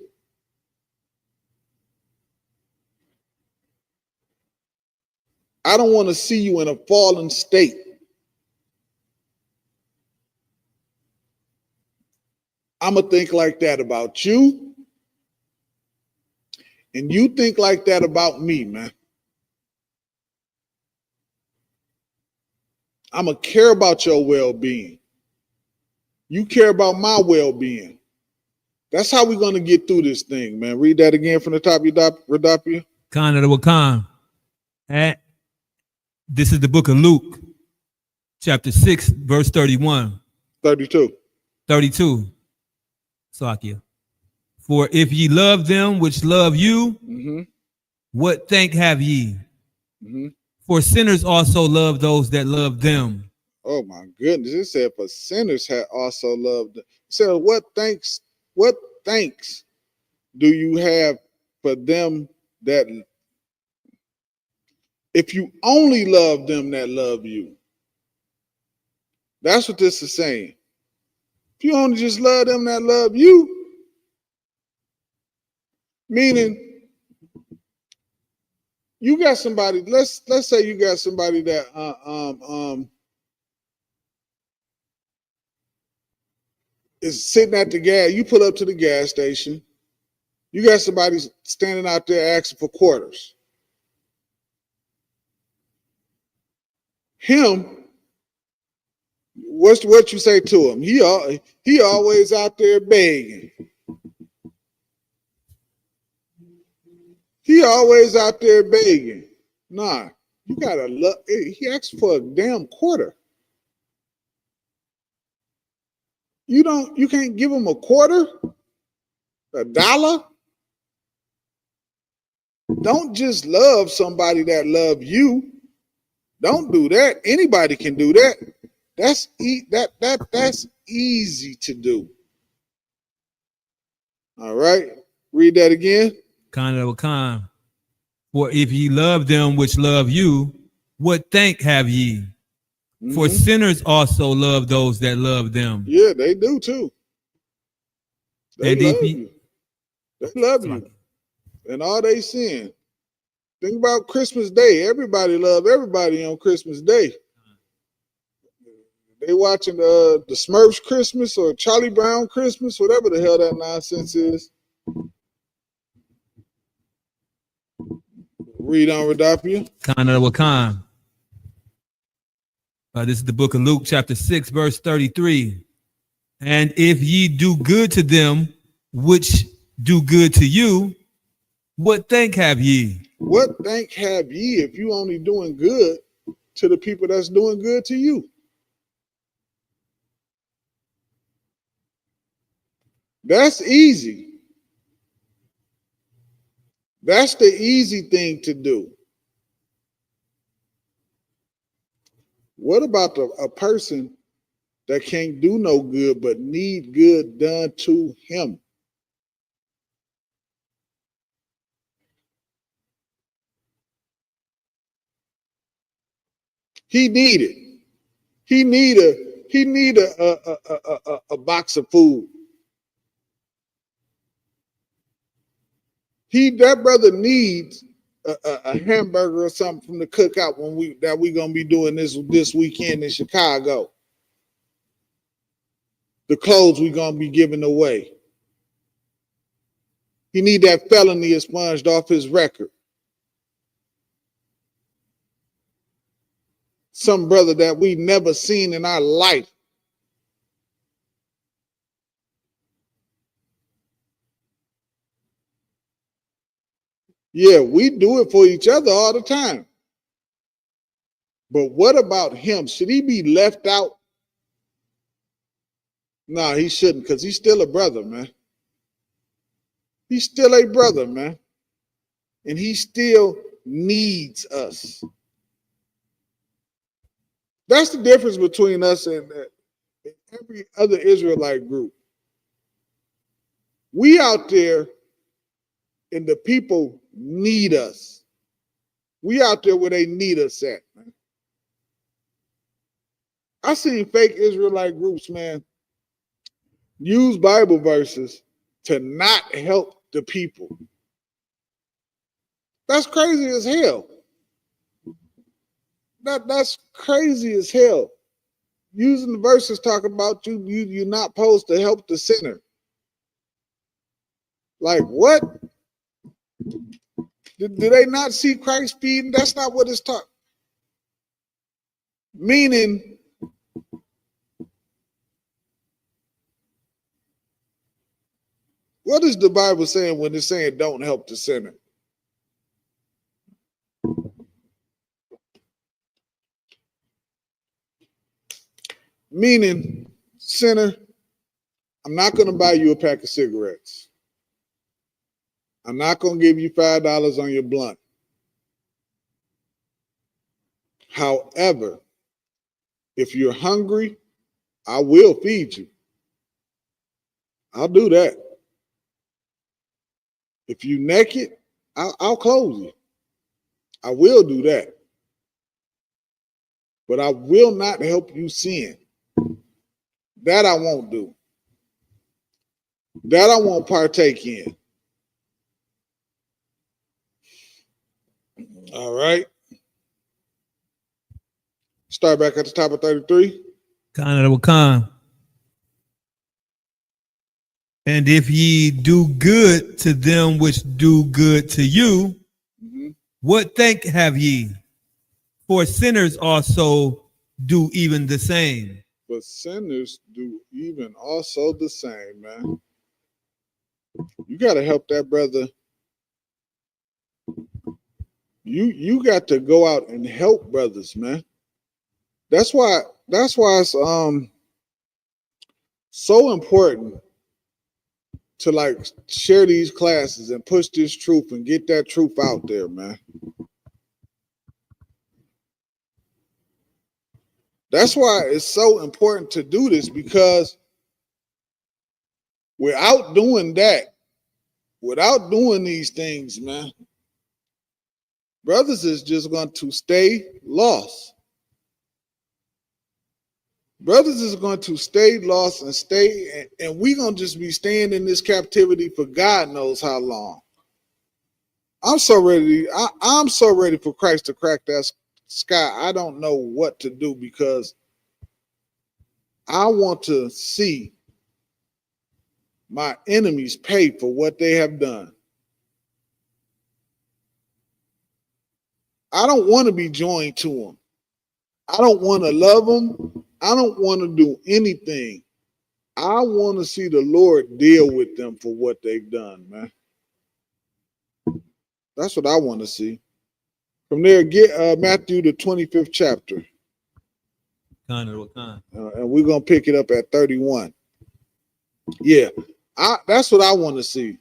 I don't want to see you in a fallen state. I'm going to think like that about you, and you think like that about me, man. I'm going to care about your well-being. You care about my well-being. That's how we're going to get through this thing, man. Read that again from the top, Radapia. Khan of the Wakam. This is the book of Luke, chapter 6, verse 31. 32. 32. Salakia. For if ye love them which love you, what thank have ye? For sinners also love those that love them. Oh my goodness. It said for sinners had also loved them. It said, what thanks do you have for them that, if you only love them that love you? That's what this is saying. If you only just love them that love you, meaning you got somebody, let's say you got somebody that is sitting at the gas. You pull up to the gas station. You got somebody standing out there asking for quarters. Him, what you say to him? He always out there begging. He always out there begging. Nah, you gotta look. He asked for a damn quarter. You can't give him a quarter, $1. Don't just love somebody that love you. Don't do that. Anybody can do that. That's easy to do. All right. Read that again. Khan of Khan. For if ye love them which love you, what thank have ye? For sinners also love those that love them. Yeah, they do too. They love you. They love you. And all they sin. Think about Christmas Day. Everybody love everybody on Christmas Day. They watching the Smurfs Christmas or Charlie Brown Christmas, whatever the hell that nonsense is. Read on, Radapia. Khan of Wakan. This is the book of Luke, chapter 6, verse 33. And if ye do good to them which do good to you, what thank have ye? What thank have ye if you only doing good to the people that's doing good to you? That's easy. That's the easy thing to do. What about a person that can't do no good but need good done to him? He need it. He need a box of food. That brother needs a hamburger or something from the cookout that we gonna be doing this weekend in Chicago. The clothes we gonna be giving away. He need that felony expunged off his record. Some brother that we never seen in our life. Yeah, we do it for each other all the time. But what about him? Should he be left out? No, he shouldn't, because he's still a brother, man. He's still a brother, man. And he still needs us. That's the difference between us and every other Israelite group. We out there and the people need us. We out there where they need us at, man. I seen fake Israelite groups, man, use Bible verses to not help the people. That's crazy as hell. That's crazy as hell. Using the verses talking about you're not supposed to help the sinner. Like what? Do they not see Christ feeding? That's not what it's taught. Meaning, what is the Bible saying when it's saying don't help the sinner? Meaning, sinner, I'm not going to buy you a pack of cigarettes. I'm not going to give you $5 on your blunt. However, if you're hungry, I will feed you. I'll do that. If you're naked, I'll clothe you. I will do that. But I will not help you sin. That I won't do. That I won't partake in. All right. Start back at the top of 33. Khan of Khan. And if ye do good to them which do good to you, what thank have ye? For sinners also do even the same. But sinners do even also the same, man. You got to help that brother. You got to go out and help brothers, man. That's why it's so important to like share these classes and push this truth and get that truth out there, man. That's why it's so important to do this, because without doing that, without doing these things, man, brothers is just going to stay lost. Brothers is going to stay lost and stay, and we're going to just be staying in this captivity for God knows how long. I'm so ready. I'm so ready for Christ to crack that sky. I don't know what to do because I want to see my enemies pay for what they have done. I don't want to be joined to them. I don't want to love them. I don't want to do anything. I want to see the Lord deal with them for what they've done, man. That's what I want to see. From there, get Matthew, the 25th chapter. And we're going to pick it up at 31. Yeah, that's what I want to see.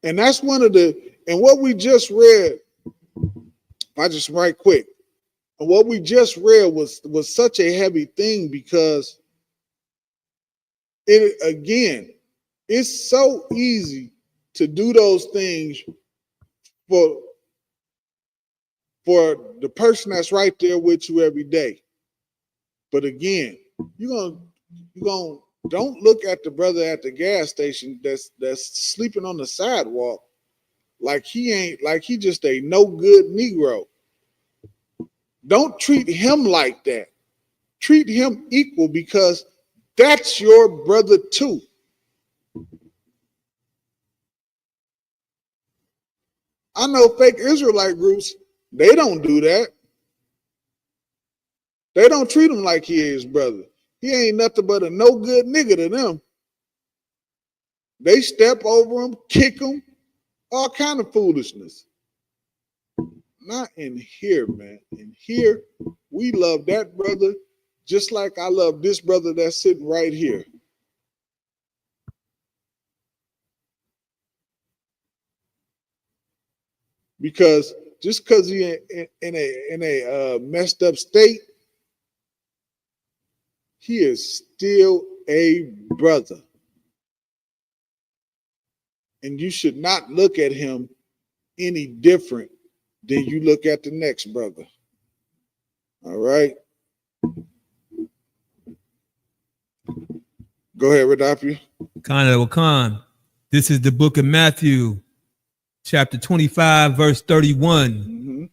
And that's one of the, and what we just read, I just right quick, and what we just read was such a heavy thing because it, again, it's so easy to do those things for the person that's right there with you every day. But again, you're gonna don't look at the brother at the gas station that's sleeping on the sidewalk like he just a no good Negro. Don't treat him like that. Treat him equal because that's your brother too. I know fake Israelite groups, they don't do that. They don't treat him like he is brother. He ain't nothing but a no good nigga to them. They step over him, kick him, all kind of foolishness. Not in here, man. In here, we love that brother just like I love this brother that's sitting right here. Because just because he in a messed up state, he is still a brother. And you should not look at him any different than you look at the next brother. All right. Go ahead, Radafi. Khan. This is the book of Matthew, chapter 25, verse 31. Mm-hmm.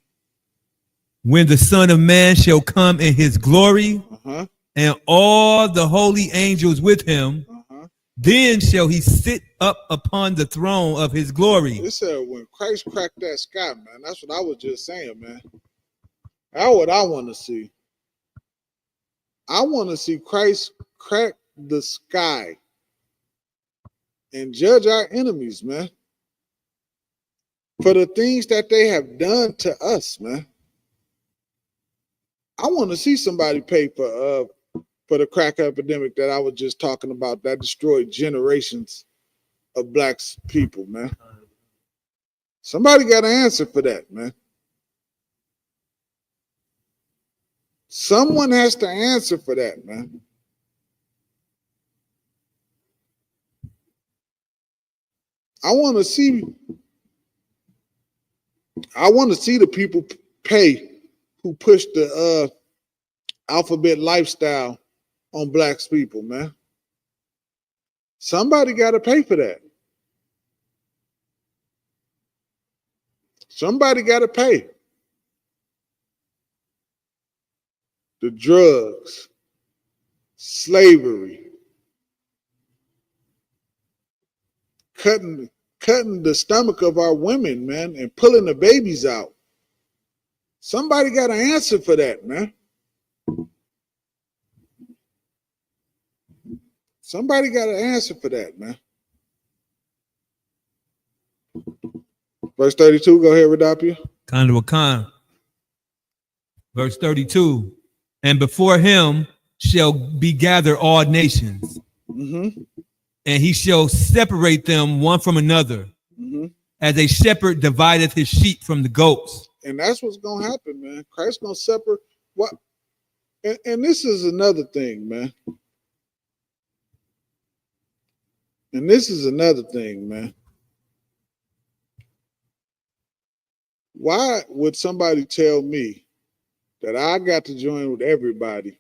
When the Son of Man shall come in his glory, and all the holy angels with him, then shall he sit up upon the throne of his glory. It said when Christ cracked that sky, man. That's what I was just saying, man. That's what I want to see. I want to see Christ crack the sky and judge our enemies, man, for the things that they have done to us, man. I want to see somebody pay for the crack epidemic that I was just talking about that destroyed generations of black people, man. Somebody got an answer for that, man. Someone has to answer for that, man. I want to see the people pay who push the alphabet lifestyle on black people, man. Somebody got to pay for that. Somebody got to pay. The drugs, slavery, cutting the stomach of our women, man, and pulling the babies out. Somebody got an answer for that, man. Somebody got an answer for that, man. Verse 32, go ahead, Radapia. Khan. Verse 32, and before him shall be gathered all nations, and he shall separate them one from another, as a shepherd divideth his sheep from the goats. And that's what's going to happen, man. Christ's going to separate what? And this is another thing, man. And this is another thing, man. Why would somebody tell me that I got to join with everybody,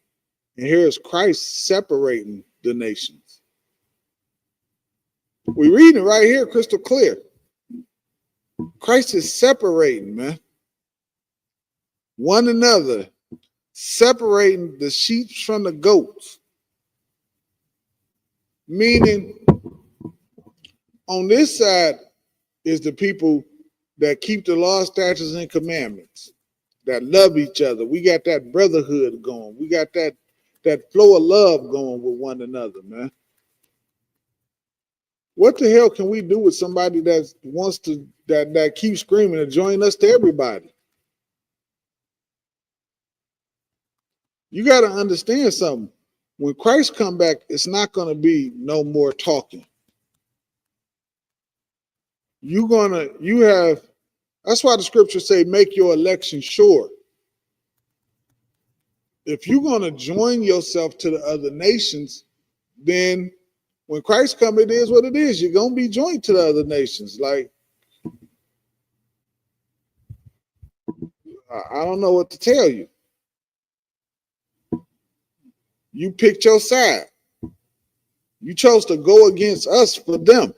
and here is Christ separating the nations? We read it right here, crystal clear. Christ is separating, man. One another, separating the sheep from the goats. Meaning, on this side is the people that keep the law, statutes, and commandments, that love each other. We got that brotherhood going. We got that flow of love going with one another, man. What the hell can we do with somebody that wants to that keeps screaming to join us to everybody? You got to understand something. When Christ come back, it's not going to be no more talking. That's why the scriptures say, make your election sure. If you're going to join yourself to the other nations, then when Christ come, it is what it is. You're going to be joined to the other nations. Like, I don't know what to tell you. You picked your side. You chose to go against us for them.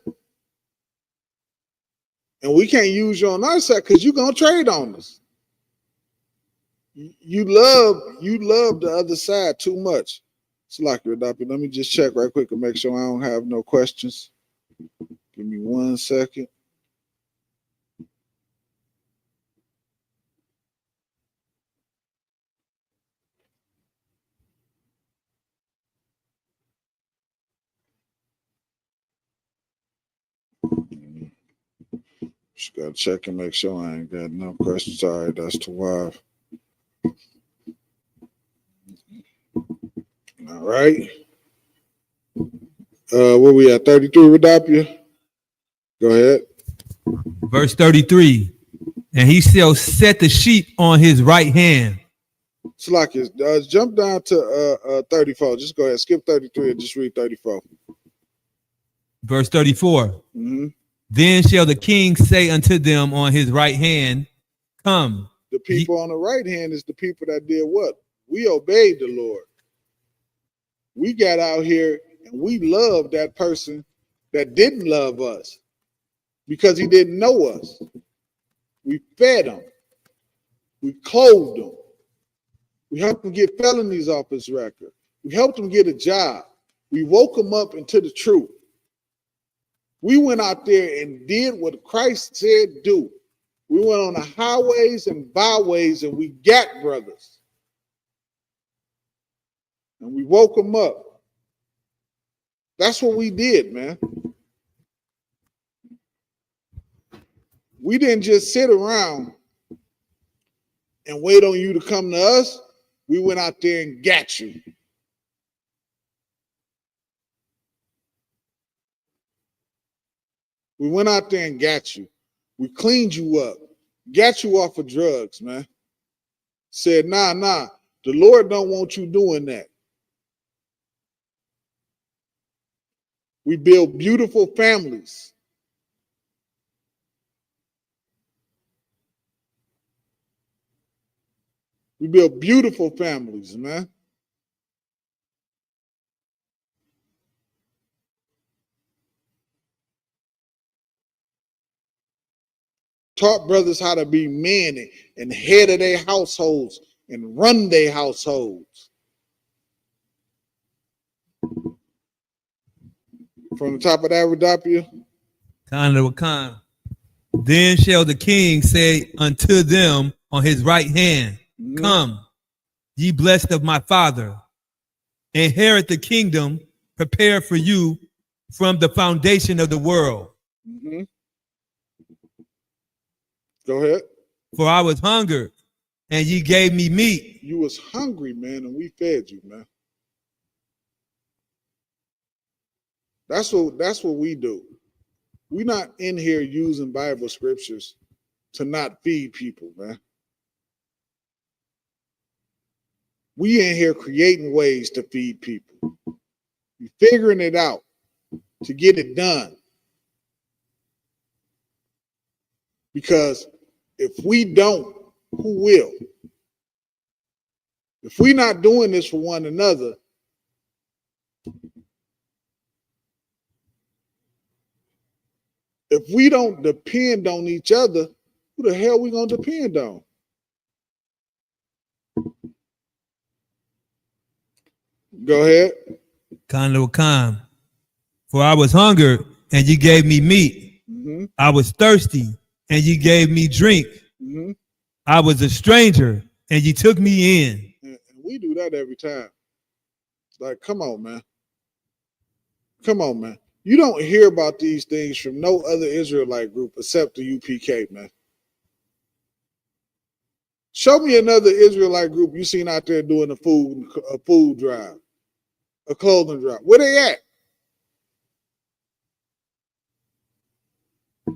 And we can't use you on our side because you're going to trade on us. You love the other side too much. It's like you're adopted. Let me just check right quick and make sure I don't have no questions. Give me 1 second. Just gotta check and make sure I ain't got no questions. All right, that's 12. All right. Where we at? 33, Radapia? Go ahead. Verse 33. And he shall set the sheep on his right hand. Slack, jump down to 34. Just go ahead. Skip 33 and just read 34. Verse 34. Mm-hmm. Then shall the king say unto them on his right hand, come. The people on the right hand is the people that did what? We obeyed the Lord. We got out here and we loved that person that didn't love us because he didn't know us. We fed him. We clothed him. We helped him get felonies off his record. We helped him get a job. We woke him up into the truth. We went out there and did what Christ said do. We went on the highways and byways and we got brothers. And we woke them up. That's what we did, man. We didn't just sit around and wait on you to come to us. We went out there and got you. We went out there and got you. We cleaned you up, got you off of drugs, man. Said, nah, the Lord don't want you doing that. We build beautiful families. We build beautiful families, man. Taught brothers how to be men and head of their households and run their households. From the top of that, Radapia. Then shall the king say unto them on his right hand, come, ye blessed of my father, inherit the kingdom prepared for you from the foundation of the world. Mm-hmm. Go ahead. For I was hungered, and ye gave me meat. You was hungry, man, and we fed you, man. That's what we do. We're not in here using Bible scriptures to not feed people, man. We in here creating ways to feed people. We figuring it out. to get it done. Because if we don't, who will? If we're not doing this for one another, if we don't depend on each other, who the hell we gonna depend on? Go ahead. Khan. For I was hungered, and you gave me meat. Mm-hmm. I was thirsty, and you gave me drink. Mm-hmm. I was a stranger, and you took me in. And we do that every time. Like, come on, man. Come on, man. You don't hear about these things from no other Israelite group except the UPK, man. Show me another Israelite group you seen out there doing a food drive, a clothing drive. Where they at?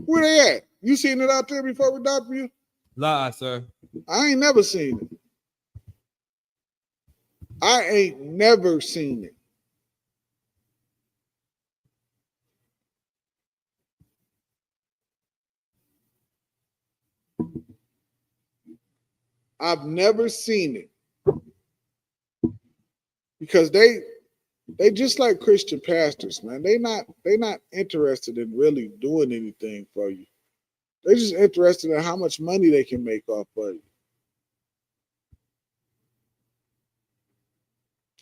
Where they at? You seen it out there before we dock you? Lie, sir. I ain't never seen it. I ain't never seen it. I've never seen it. Because they just like Christian pastors, man. They not interested in really doing anything for you. They're just interested in how much money they can make off of you.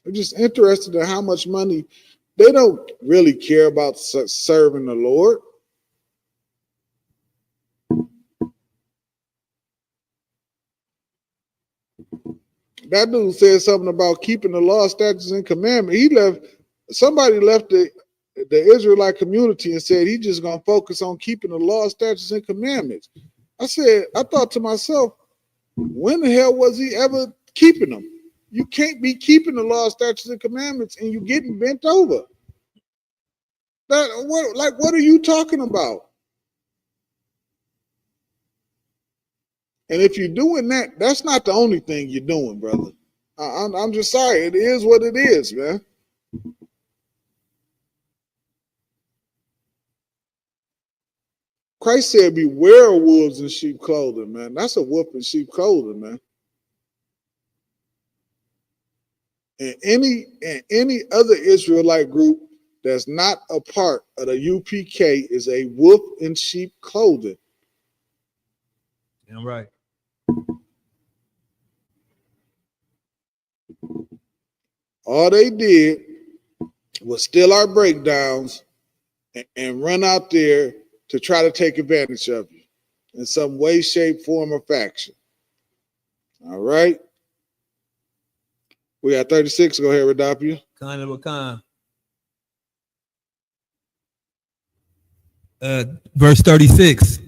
They're just interested in how much money. They don't really care about serving the Lord. That dude said something about keeping the law, statutes, and commandments. Somebody left the Israelite community and said he's just gonna focus on keeping the law, statutes, and commandments. I thought to myself, when the hell was he ever keeping them? You can't be keeping the law, statutes, and commandments and you getting bent over. What are you talking about? And if you're doing that, that's not the only thing you're doing, brother. I'm just sorry. It is what it is, man. Christ said, beware of wolves in sheep clothing, man. That's a wolf in sheep clothing, man. And any other Israelite group that's not a part of the UPK is a wolf in sheep clothing. Damn right. All they did was steal our breakdowns and run out there to try to take advantage of you in some way, shape, form, or fashion. All right. We got 36. Go ahead, Radapia. Khan. Verse 36.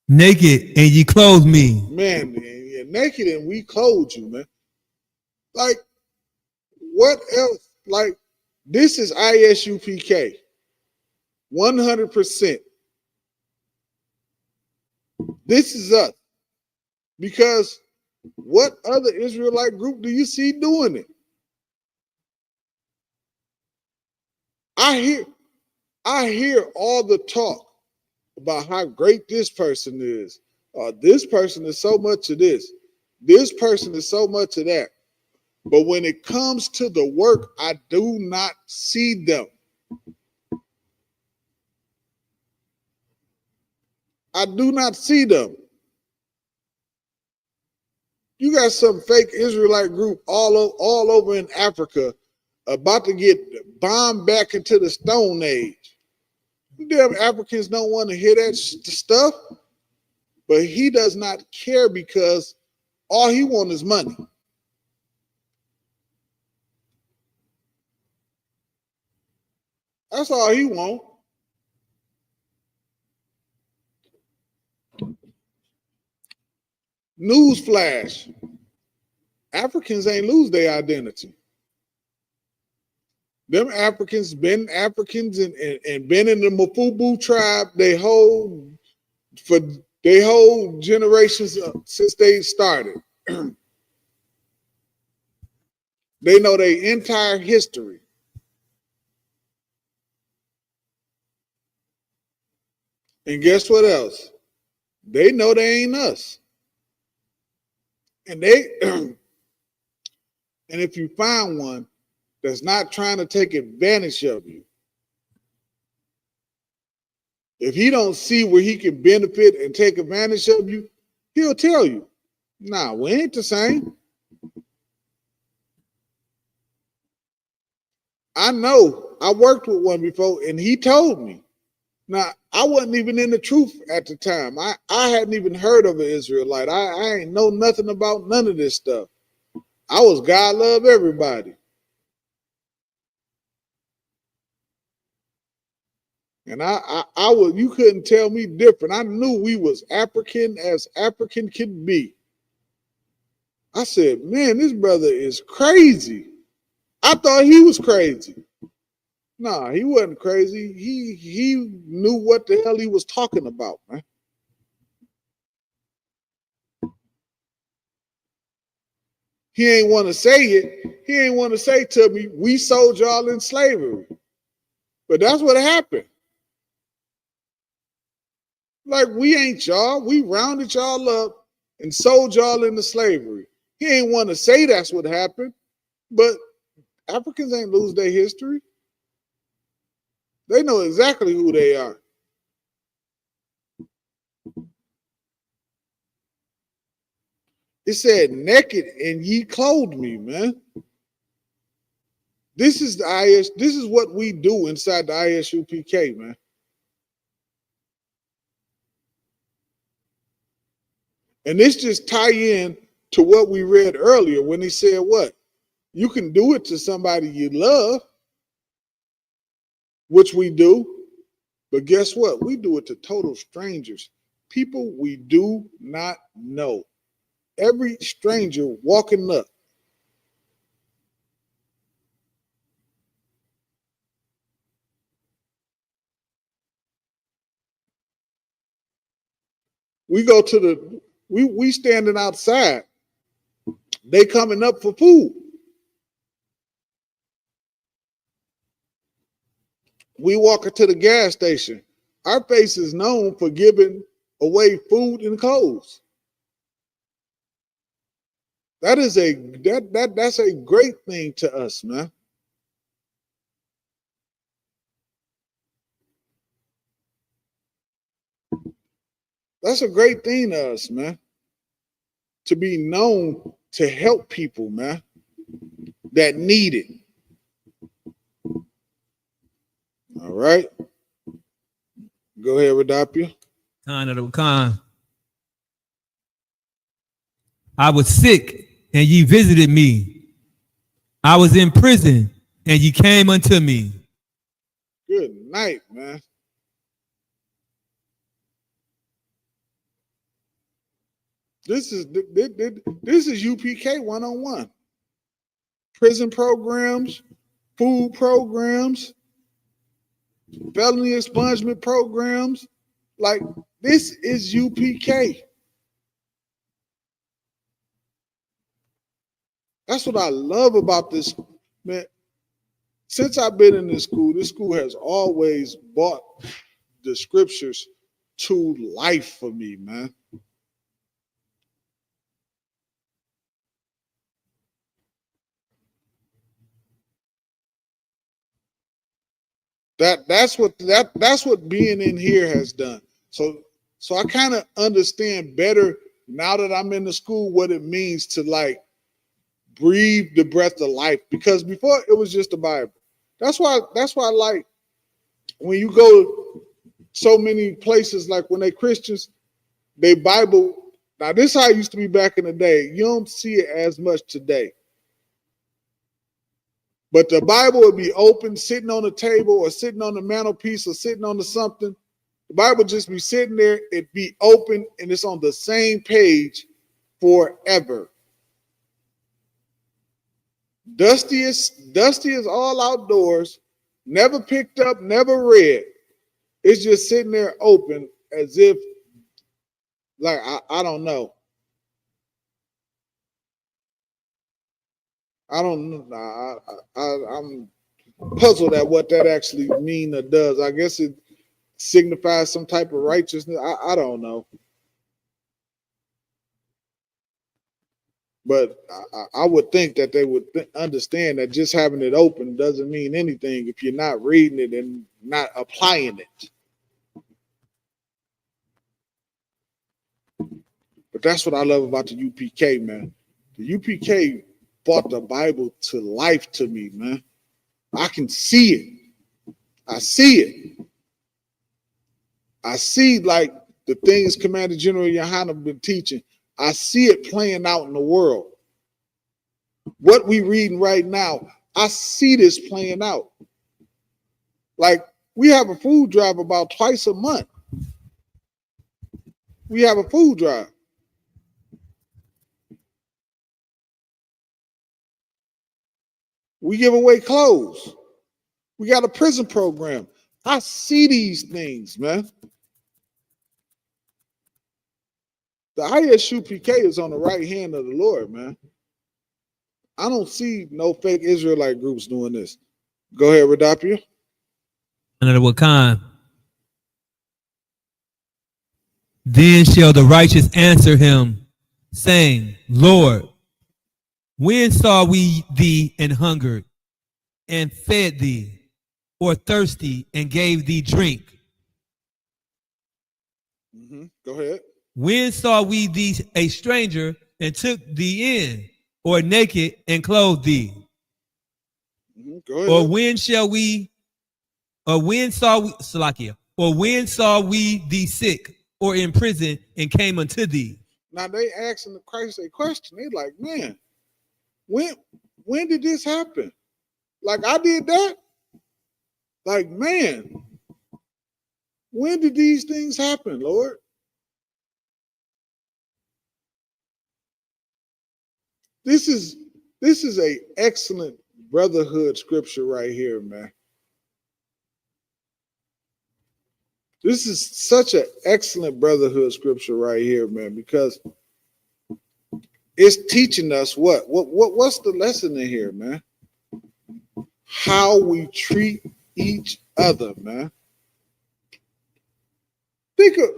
Naked and ye clothed me. Man, you're naked and we clothed you, man. Like, what else? Like, this is ISUPK. 100%. This is us. Because what other Israelite group do you see doing it? I hear all the talk about how great this person is. This person is so much of this. This person is so much of that. But when it comes to the work, I do not see them. I do not see them. You got some fake Israelite group all over in Africa about to get bombed back into the Stone Age. You damn Africans don't want to hear that stuff, but he does not care because all he wants is money. That's all he wants. Newsflash. Africans ain't lose their identity. Them Africans been Africans and been in the Mafubu tribe they whole generations since they started. They know their entire history. And guess what else? They know they ain't us. And and if you find one that's not trying to take advantage of you, if he don't see where he can benefit and take advantage of you, he'll tell you, nah, we ain't the same. I know. I worked with one before, and he told me. Now, I wasn't even in the truth at the time. I hadn't even heard of an Israelite. I ain't know nothing about none of this stuff. I was God love everybody. And I was, you couldn't tell me different. I knew we was African as African can be. I said, man, this brother is crazy. I thought he was crazy. Nah, he wasn't crazy. He knew what the hell he was talking about, man. He ain't want to say it. He ain't want to say to me, we sold y'all in slavery. But that's what happened. Like, we ain't y'all. We rounded y'all up and sold y'all into slavery. He ain't want to say that's what happened. But Africans ain't lose their history. They know exactly who they are. It said naked and ye clothed me, man. This is this is what we do inside the ISUPK, man. And this just tie in to what we read earlier when he said what? You can do it to somebody you love, which we do. But guess what? We do it to total strangers, people we do not know. Every stranger walking up. We go to the, we standing outside. They coming up for food. We walking to the gas station. Our face is known for giving away food and clothes. That is that's a great thing to us, man. That's a great thing to us, man. To be known to help people, man, that need it. All right. Go ahead, Radapia. Khan. I was sick, and ye visited me. I was in prison, and ye came unto me. Good night, man. This is UPK 101. Prison programs, food programs, felony expungement programs. Like, this is UPK. That's what I love about this, man. Since I've been in this school has always brought the scriptures to life for me, man. That's what being in here has done. So I kind of understand better now that I'm in the school what it means to like breathe the breath of life, because before it was just the Bible. That's why like when you go so many places, like when they Christians, they Bible. Now this is how it used to be back in the day. You don't see it as much today. But the Bible would be open, sitting on the table or sitting on the mantelpiece or sitting on the something. The Bible just be sitting there, it'd be open, and it's on the same page forever. Dusty is all outdoors, never picked up, never read. It's just sitting there open as if, like, I don't know. I don't know. I'm puzzled at what that actually means or does. I guess it signifies some type of righteousness. I don't know. But I would think that they would understand that just having it open doesn't mean anything if you're not reading it and not applying it. But that's what I love about the UPK, man. The UPK brought the Bible to life to me, man. I can see it. I see it. I see like the things Commander General Yohana been teaching. I see it playing out in the world. What we reading right now, I see this playing out. Like we have a food drive about twice a month. We have a food drive. We give away clothes. We got a prison program. I see these things, man. The ISUPK is on the right hand of the Lord, man. I don't see no fake Israelite groups doing this. Go ahead, Radapia. Under what kind? Then shall the righteous answer him, saying, Lord, when saw we thee and hungered, and fed thee, or thirsty, and gave thee drink? Go ahead. When saw we thee a stranger, and took thee in, or naked, and clothed thee? Go ahead. Or when saw we, Salakia, or when saw we thee sick, or in prison, and came unto thee? Now they asking the Christ a question. They like, man, when did this happen? Like I did that? Like, man, when did these things happen, Lord? This is a excellent brotherhood scripture right here, man. This is such an excellent brotherhood scripture right here, man, because it's teaching us what's the lesson in here, man? How we treat each other, man. Think of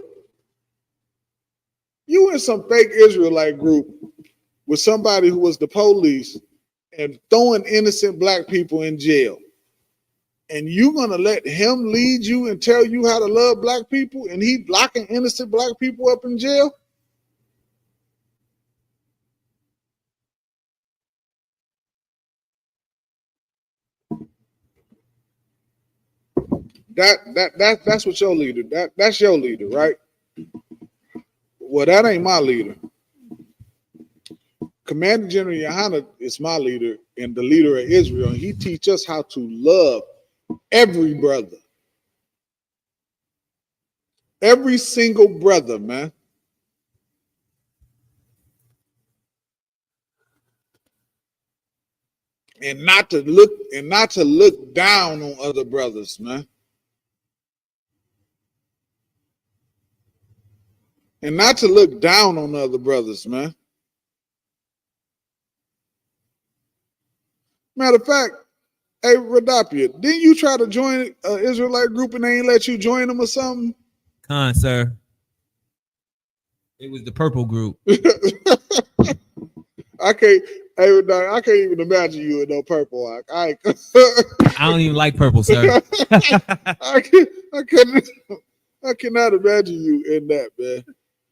you in some fake Israelite group with somebody who was the police and throwing innocent black people in jail. And you're going to let him lead you and tell you how to love black people, and he locking innocent black people up in jail? That's what your leader, that's your leader, right? Well, that ain't my leader. Commander General Yohana is my leader and the leader of Israel. And he teach us how to love every brother. Every single brother, man. And not to look down on other brothers, man. And not to look down on other brothers, man. Matter of fact, hey, Radapia, didn't you try to join an Israelite group and they ain't let you join them or something? Con, sir. It was the purple group. I can't even imagine you in no purple. I don't even like purple, sir. I cannot imagine you in that, man.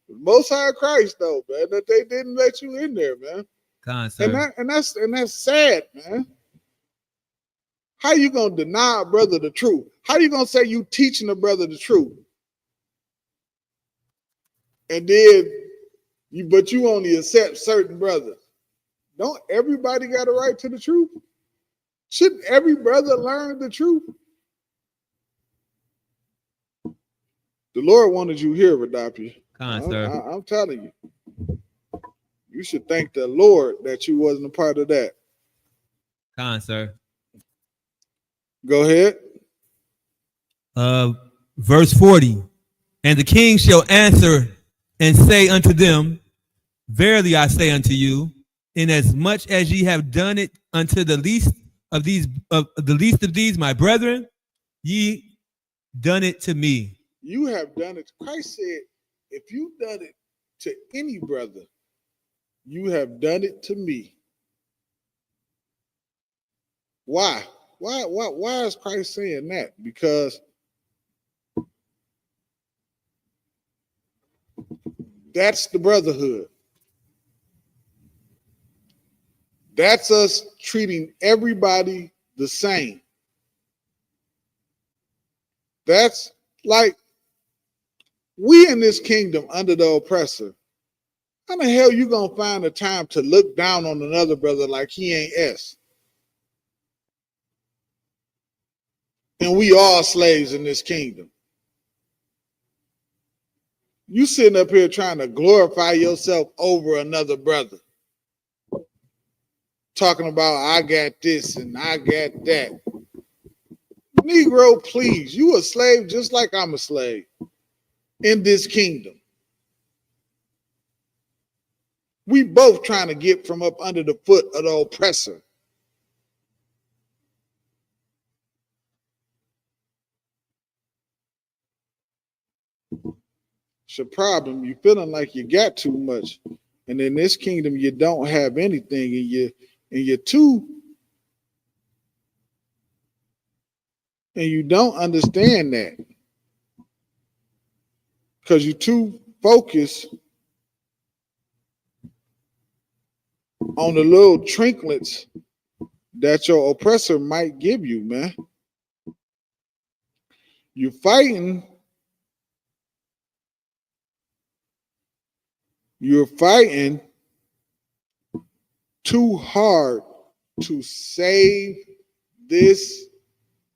Most High Christ, though, man, that they didn't let you in there, man. Con, sir. And that's sad, man. How you gonna deny a brother the truth? How you gonna say you teaching a brother the truth? And then you only accept certain brothers. Don't everybody got a right to the truth? Shouldn't every brother learn the truth? The Lord wanted you here, Radapia. Sir. I'm telling you. You should thank the Lord that you wasn't a part of that. Sir. Go ahead. Verse 40. And the king shall answer and say unto them, verily I say unto you, inasmuch as ye have done it unto the least of these, my brethren, ye done it to me. You have done it. Christ said, if you've done it to any brother, you have done it to me. Why? Why is Christ saying that? Because that's the brotherhood. That's us treating everybody the same. That's like we in this kingdom under the oppressor. How the hell you gonna find the time to look down on another brother like he ain't S? And we all slaves in this kingdom. You sitting up here trying to glorify yourself over another brother. Talking about I got this and I got that. Negro, please, you a slave just like I'm a slave in this kingdom. We both trying to get from up under the foot of the oppressor. It's a problem. You feeling like you got too much, and in this kingdom you don't have anything, and you're too, and you don't understand that because you're too focused on the little trinkets that your oppressor might give you, man. You're fighting too hard to save this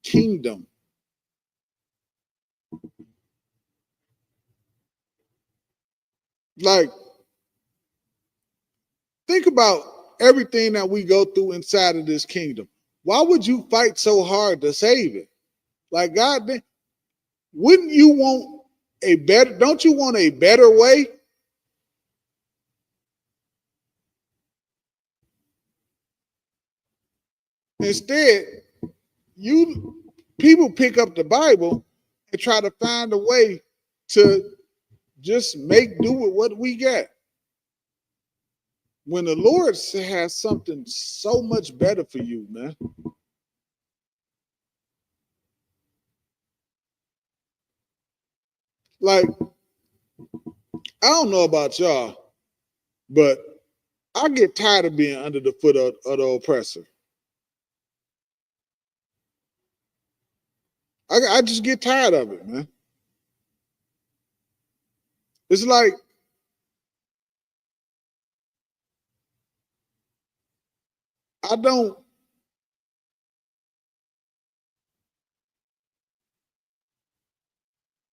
kingdom. Like, think about everything that we go through inside of this kingdom. Why would you fight so hard to save it? Like, God, wouldn't you want a better, don't you want a better way? Instead, people pick up the Bible and try to find a way to just make do with what we got. When the Lord has something so much better for you, man. Like, I don't know about y'all, but I get tired of being under the foot of the oppressor. I just get tired of it, man. It's like,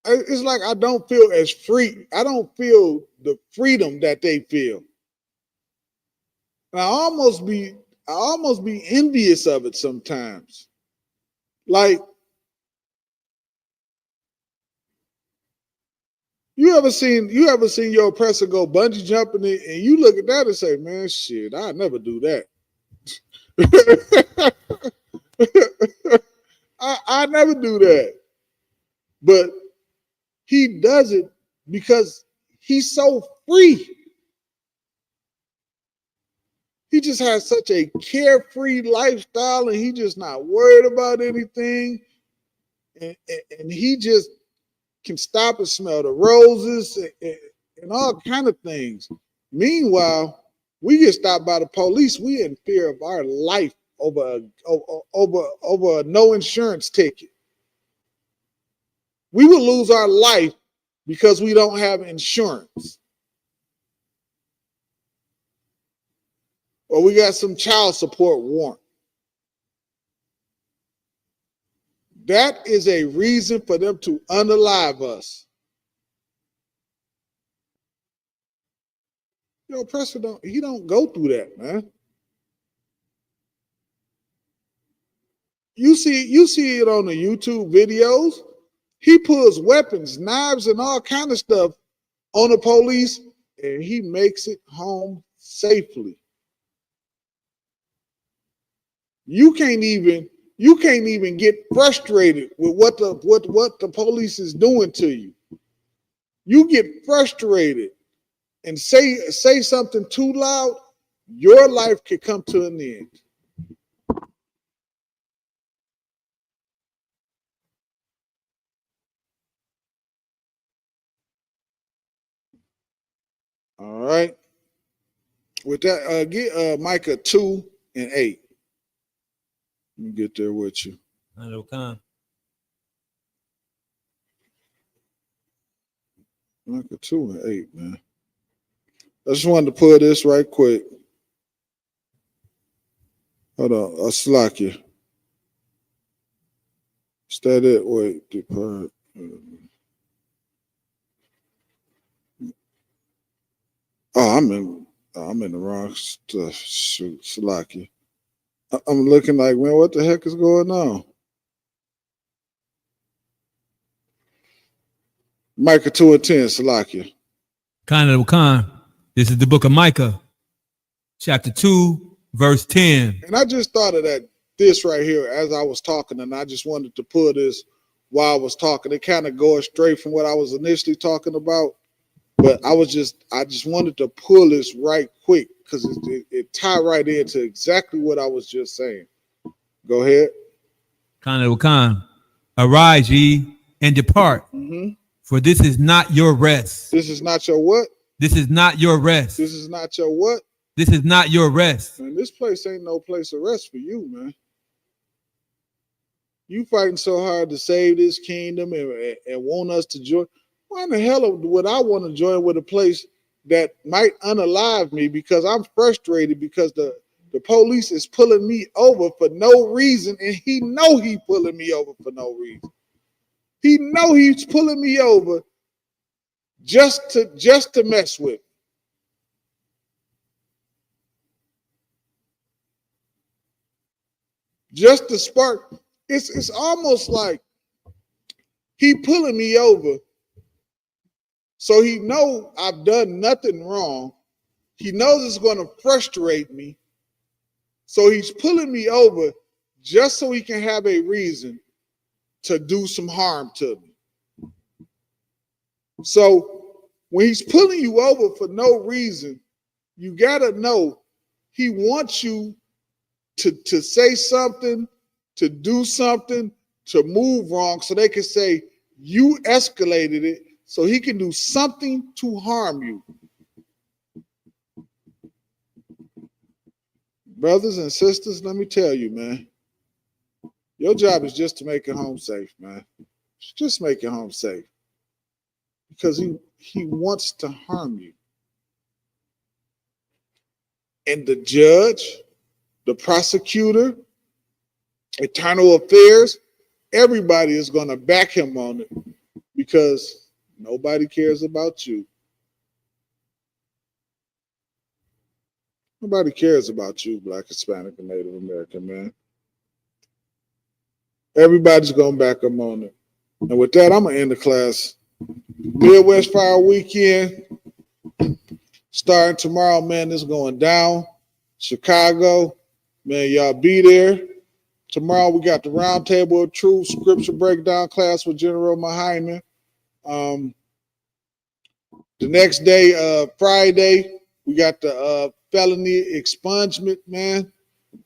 it's like I don't feel as free. I don't feel the freedom that they feel. And I almost be envious of it sometimes. Like, you ever seen your oppressor go bungee jumping and you look at that and say, man, shit, I'd never do that. I never do that. But he does it because he's so free. He just has such a carefree lifestyle and he just not worried about anything. And he just can stop and smell the roses and all kind of things. Meanwhile, we get stopped by the police. We in fear of our life over a no insurance ticket. We will lose our life because we don't have insurance. Or we got some child support warrant. That is a reason for them to unalive us. Your oppressor don't go through that, man. You see it on the YouTube videos. He pulls weapons, knives, and all kind of stuff on the police, and he makes it home safely. You can't even You can't even get frustrated with what the police is doing to you. You get frustrated and say something too loud, your life could come to an end. All right. With that, get Micah 2 and 8. Let me get there with you. I know, Con. Micah 2 and 8, man. I just wanted to pull this right quick. Hold on, I'll slack you. Stay that way. Depart. Oh, I'm in the wrong stuff. Shoot, slack you. I'm looking like, man, what the heck is going on? Micah 2 and 10, Salakia. Khan. This is the book of Micah, chapter 2, verse 10. And I just thought of this right here as I was talking, and I just wanted to pull this while I was talking. It kind of goes straight from what I was initially talking about, but I just wanted to pull this right quick because it tied right into exactly what I was just saying. Go ahead. Khan. Arise ye and depart. Mm-hmm. For this is not your rest. This is not your what? This is not your rest. This is not your what? This is not your rest. Man, this place ain't no place of rest for you, man. You fighting so hard to save this kingdom and want us to join. Why in the hell would I want to join with a place that might unalive me because I'm frustrated because the police is pulling me over for no reason, and he know he pulling me over for no reason. He know he's pulling me over just to mess with me. Just to spark. It's almost like he pulling me over so he know I've done nothing wrong. He knows it's going to frustrate me. So he's pulling me over just so he can have a reason to do some harm to me. So when he's pulling you over for no reason, you got to know he wants you to say something, to do something, to move wrong so they can say you escalated it so he can do something to harm you. Brothers and sisters, let me tell you, man, your job is just to make it home safe, man. Just make it home safe. Because he wants to harm you. And the judge, the prosecutor, Internal Affairs, everybody is going to back him on it because nobody cares about you. Nobody cares about you, Black, Hispanic, and Native American, man. Everybody's going to back him on it. And with that, I'm going to end the class. Midwest Fire Weekend, starting tomorrow, man, it's going down. Chicago, man, y'all be there. Tomorrow we got the Roundtable of Truth Scripture Breakdown class with General Mahaiman. The next day, Friday, we got the felony expungement, man.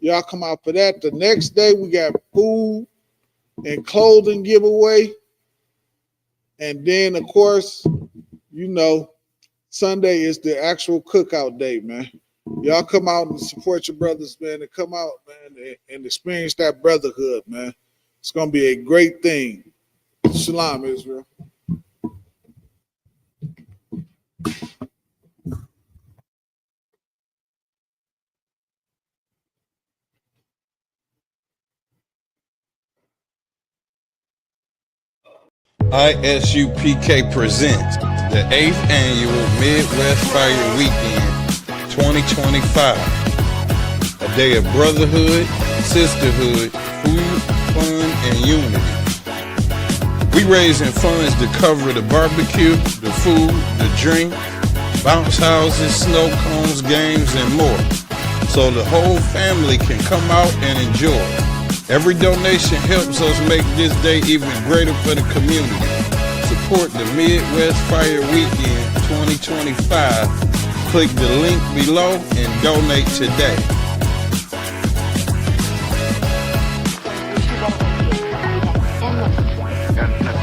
Y'all come out for that. The next day, we got food and clothing giveaway. And then, of course, you know, Sunday is the actual cookout day, man. Y'all come out and support your brothers, man, and come out, man, and experience that brotherhood, man. It's going to be a great thing. Shalom, Israel. ISUPK presents the 8th Annual Midwest Fire Weekend 2025. A day of brotherhood, sisterhood, food, fun, and unity. We raising funds to cover the barbecue, the food, the drink, bounce houses, snow cones, games, and more, so the whole family can come out and enjoy. Every donation helps us make this day even greater for the community. Support the Midwest Fire Weekend 2025. Click the link below and donate today. And